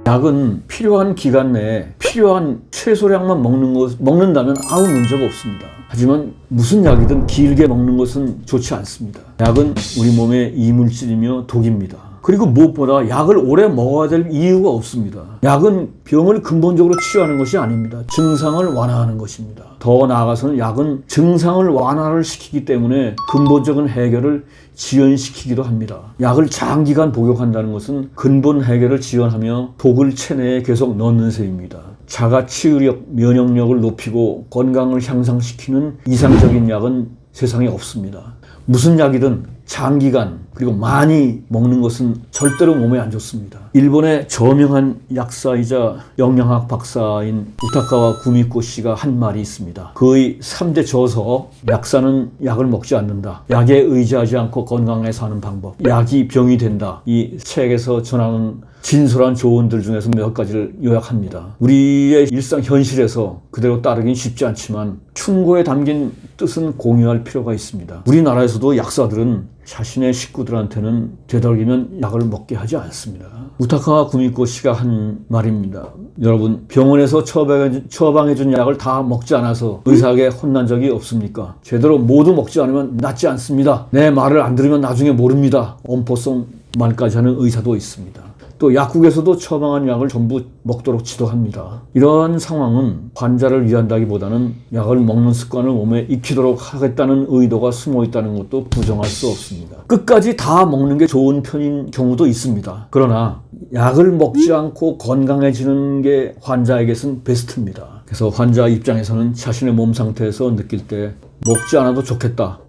약은 필요한 기간 내에 필요한 최소량만 먹는다면 아무 문제가 없습니다. 하지만 무슨 약이든 길게 먹는 것은 좋지 않습니다. 약은 우리 몸의 이물질이며 독입니다. 그리고 무엇보다 약을 오래 먹어야 될 이유가 없습니다. 약은 병을 근본적으로 치료하는 것이 아닙니다. 증상을 완화하는 것입니다. 더 나아가서는 약은 증상을 완화를 시키기 때문에 근본적인 해결을 지연시키기도 합니다. 약을 장기간 복용한다는 것은 근본 해결을 지연하며 독을 체내에 계속 넣는 셈입니다. 자가 치유력, 면역력을 높이고 건강을 향상시키는 이상적인 약은 세상에 없습니다. 무슨 약이든 장기간 그리고 많이 먹는 것은 절대로 몸에 안 좋습니다. 일본의 저명한 약사이자 영양학 박사인 우타카와 구미코 씨가 한 말이 있습니다. 그의 3대 저서 약사는 약을 먹지 않는다. 약에 의지하지 않고 건강하게 사는 방법. 약이 병이 된다. 이 책에서 전하는 진솔한 조언들 중에서 몇 가지를 요약합니다. 우리의 일상 현실에서 그대로 따르긴 쉽지 않지만 충고에 담긴 뜻은 공유할 필요가 있습니다. 우리나라에서도 약사들은 자신의 식구들한테는 되도록이면 약을 먹게 하지 않습니다. 우타카 구미코 씨가 한 말입니다. 여러분, 병원에서 처방해준 약을 다 먹지 않아서 의사에게 혼난 적이 없습니까? 제대로 모두 먹지 않으면 낫지 않습니다. 내 말을 안 들으면 나중에 모릅니다. 엄포성 말까지 하는 의사도 있습니다. 또 약국에서도 처방한 약을 전부 먹도록 지도합니다. 이러한 상황은 환자를 위한다기보다는 약을 먹는 습관을 몸에 익히도록 하겠다는 의도가 숨어 있다는 것도 부정할 수 없습니다. 끝까지 다 먹는 게 좋은 편인 경우도 있습니다. 그러나 약을 먹지 않고 건강해지는 게 환자에게는 베스트입니다. 그래서 환자 입장에서는 자신의 몸 상태에서 느낄 때 먹지 않아도 좋겠다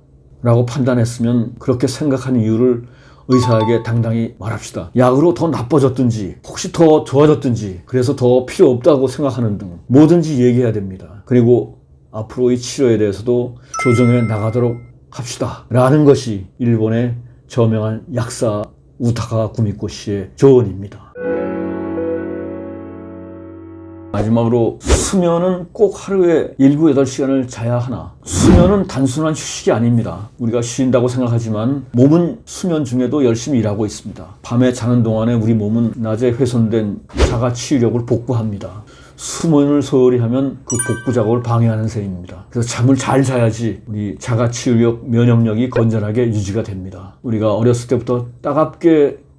라고 판단했으면 그렇게 생각한 이유를 의사에게 당당히 말합시다. 약으로 더 나빠졌든지 혹시 더 좋아졌든지 그래서 더 필요 없다고 생각하는 등 뭐든지 얘기해야 됩니다. 그리고 앞으로의 치료에 대해서도 조정해 나가도록 합시다 라는 것이 일본의 저명한 약사 우타카 구미코 씨의 조언입니다. 마지막으로 수면은 꼭 하루에 7, 8시간을 자야 하나? 수면은 단순한 휴식이 아닙니다. 우리가 쉰다고 생각하지만 몸은 수면 중에도 열심히 일하고 있습니다. 밤에 자는 동안에 우리 몸은 낮에 훼손된 자가 치유력을 복구합니다. 수면을 소홀히 하면 그 복구 작업을 방해하는 셈입니다. 그래서 잠을 잘 자야지 우리 자가 치유력, 면역력이 건전하게 유지가 됩니다. 우리가 어렸을 때부터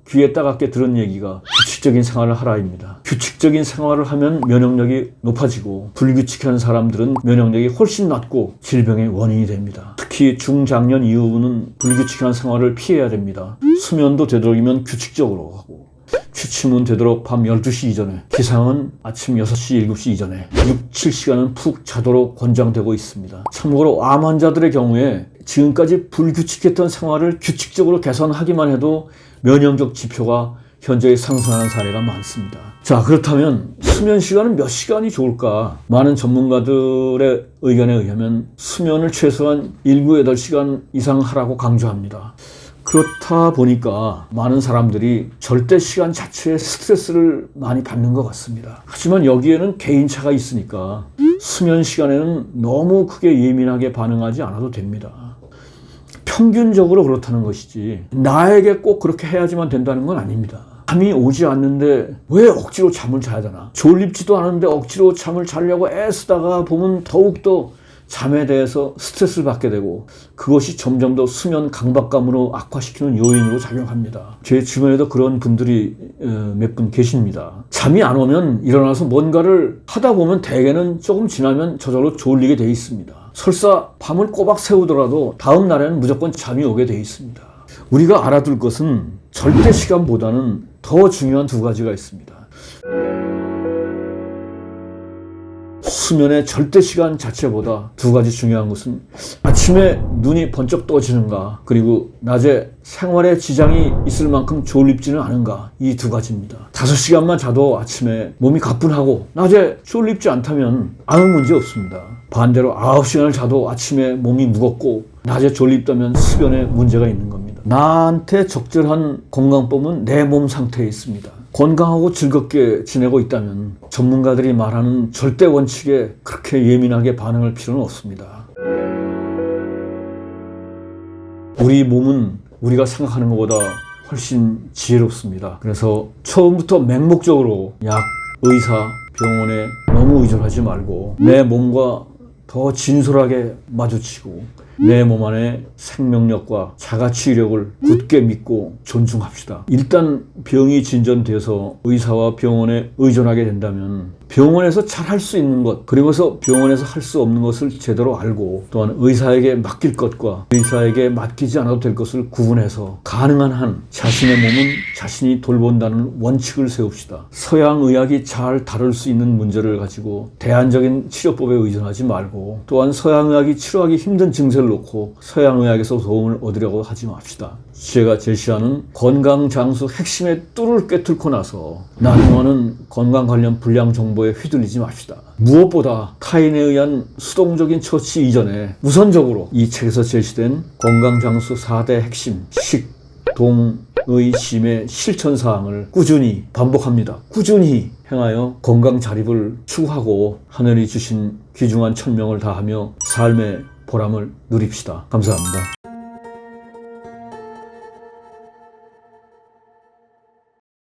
귀에 따갑게 들은 얘기가 규칙적인 생활을 하라입니다. 규칙적인 생활을 하면 면역력이 높아지고 불규칙한 사람들은 면역력이 훨씬 낮고 질병의 원인이 됩니다. 특히 중장년 이후는 불규칙한 생활을 피해야 됩니다. 수면도 되도록이면 규칙적으로 하고 취침은 되도록 밤 12시 이전에, 기상은 아침 6시, 7시 이전에 6, 7시간은 푹 자도록 권장되고 있습니다. 참고로 암 환자들의 경우에 지금까지 불규칙했던 생활을 규칙적으로 개선하기만 해도 면역력 지표가 현저히 상승하는 사례가 많습니다. 자, 그렇다면 수면 시간은 몇 시간이 좋을까? 많은 전문가들의 의견에 의하면 수면을 최소한 7, 8시간 이상 하라고 강조합니다. 그렇다 보니까 많은 사람들이 절대 시간 자체에 스트레스를 많이 받는 것 같습니다. 하지만 여기에는 개인차가 있으니까 수면 시간에는 너무 크게 예민하게 반응하지 않아도 됩니다. 평균적으로 그렇다는 것이지 나에게 꼭 그렇게 해야지만 된다는 건 아닙니다. 잠이 오지 않는데 왜 억지로 잠을 자야 되나? 졸립지도 않은데 억지로 잠을 자려고 애쓰다가 보면 더욱더 잠에 대해서 스트레스를 받게 되고 그것이 점점 더 수면 강박감으로 악화시키는 요인으로 작용합니다. 제 주변에도 그런 분들이 몇 분 계십니다. 잠이 안 오면 일어나서 뭔가를 하다 보면 대개는 조금 지나면 저절로 졸리게 돼 있습니다. 설사 밤을 꼬박 새우더라도 다음 날에는 무조건 잠이 오게 돼 있습니다. 우리가 알아둘 것은 절대 시간보다는 더 중요한 두 가지가 있습니다. 수면의 절대 시간 자체보다 두 가지 중요한 것은 아침에 눈이 번쩍 떠지는가, 그리고 낮에 생활에 지장이 있을 만큼 졸립지는 않은가, 이 두 가지입니다. 5시간만 자도 아침에 몸이 가뿐하고 낮에 졸립지 않다면 아무 문제 없습니다. 반대로 9시간을 자도 아침에 몸이 무겁고 낮에 졸립다면 수변에 문제가 있는 겁니다. 나한테 적절한 건강법은 내 몸 상태에 있습니다. 건강하고 즐겁게 지내고 있다면 전문가들이 말하는 절대 원칙에 그렇게 예민하게 반응할 필요는 없습니다. 우리 몸은 우리가 생각하는 것보다 훨씬 지혜롭습니다. 그래서 처음부터 맹목적으로 약, 의사, 병원에 너무 의존하지 말고 내 몸과 더 진솔하게 마주치고 내 몸 안의 생명력과 자가치유력을 굳게 믿고 존중합시다. 일단 병이 진전돼서 의사와 병원에 의존하게 된다면 병원에서 잘 할 수 있는 것, 그리고서 병원에서 할 수 없는 것을 제대로 알고, 또한 의사에게 맡길 것과 의사에게 맡기지 않아도 될 것을 구분해서 가능한 한 자신의 몸은 자신이 돌본다는 원칙을 세웁시다. 서양 의학이 잘 다룰 수 있는 문제를 가지고 대안적인 치료법에 의존하지 말고, 또한 서양 의학이 치료하기 힘든 증세를 놓고 서양 의학에서 도움을 얻으려고 하지 맙시다. 제가 제시하는 건강 장수 핵심의 뚫을 꿰뚫고 나서 나누어는 건강 관련 불량 정보에 휘둘리지 맙시다. 무엇보다 타인에 의한 수동적인 처치 이전에 우선적으로 이 책에서 제시된 건강 장수 4대 핵심 식, 동, 의, 심의 실천사항을 꾸준히 반복합니다. 꾸준히 행하여 건강 자립을 추구하고 하늘이 주신 귀중한 천명을 다하며 삶의 보람을 누립시다. 감사합니다.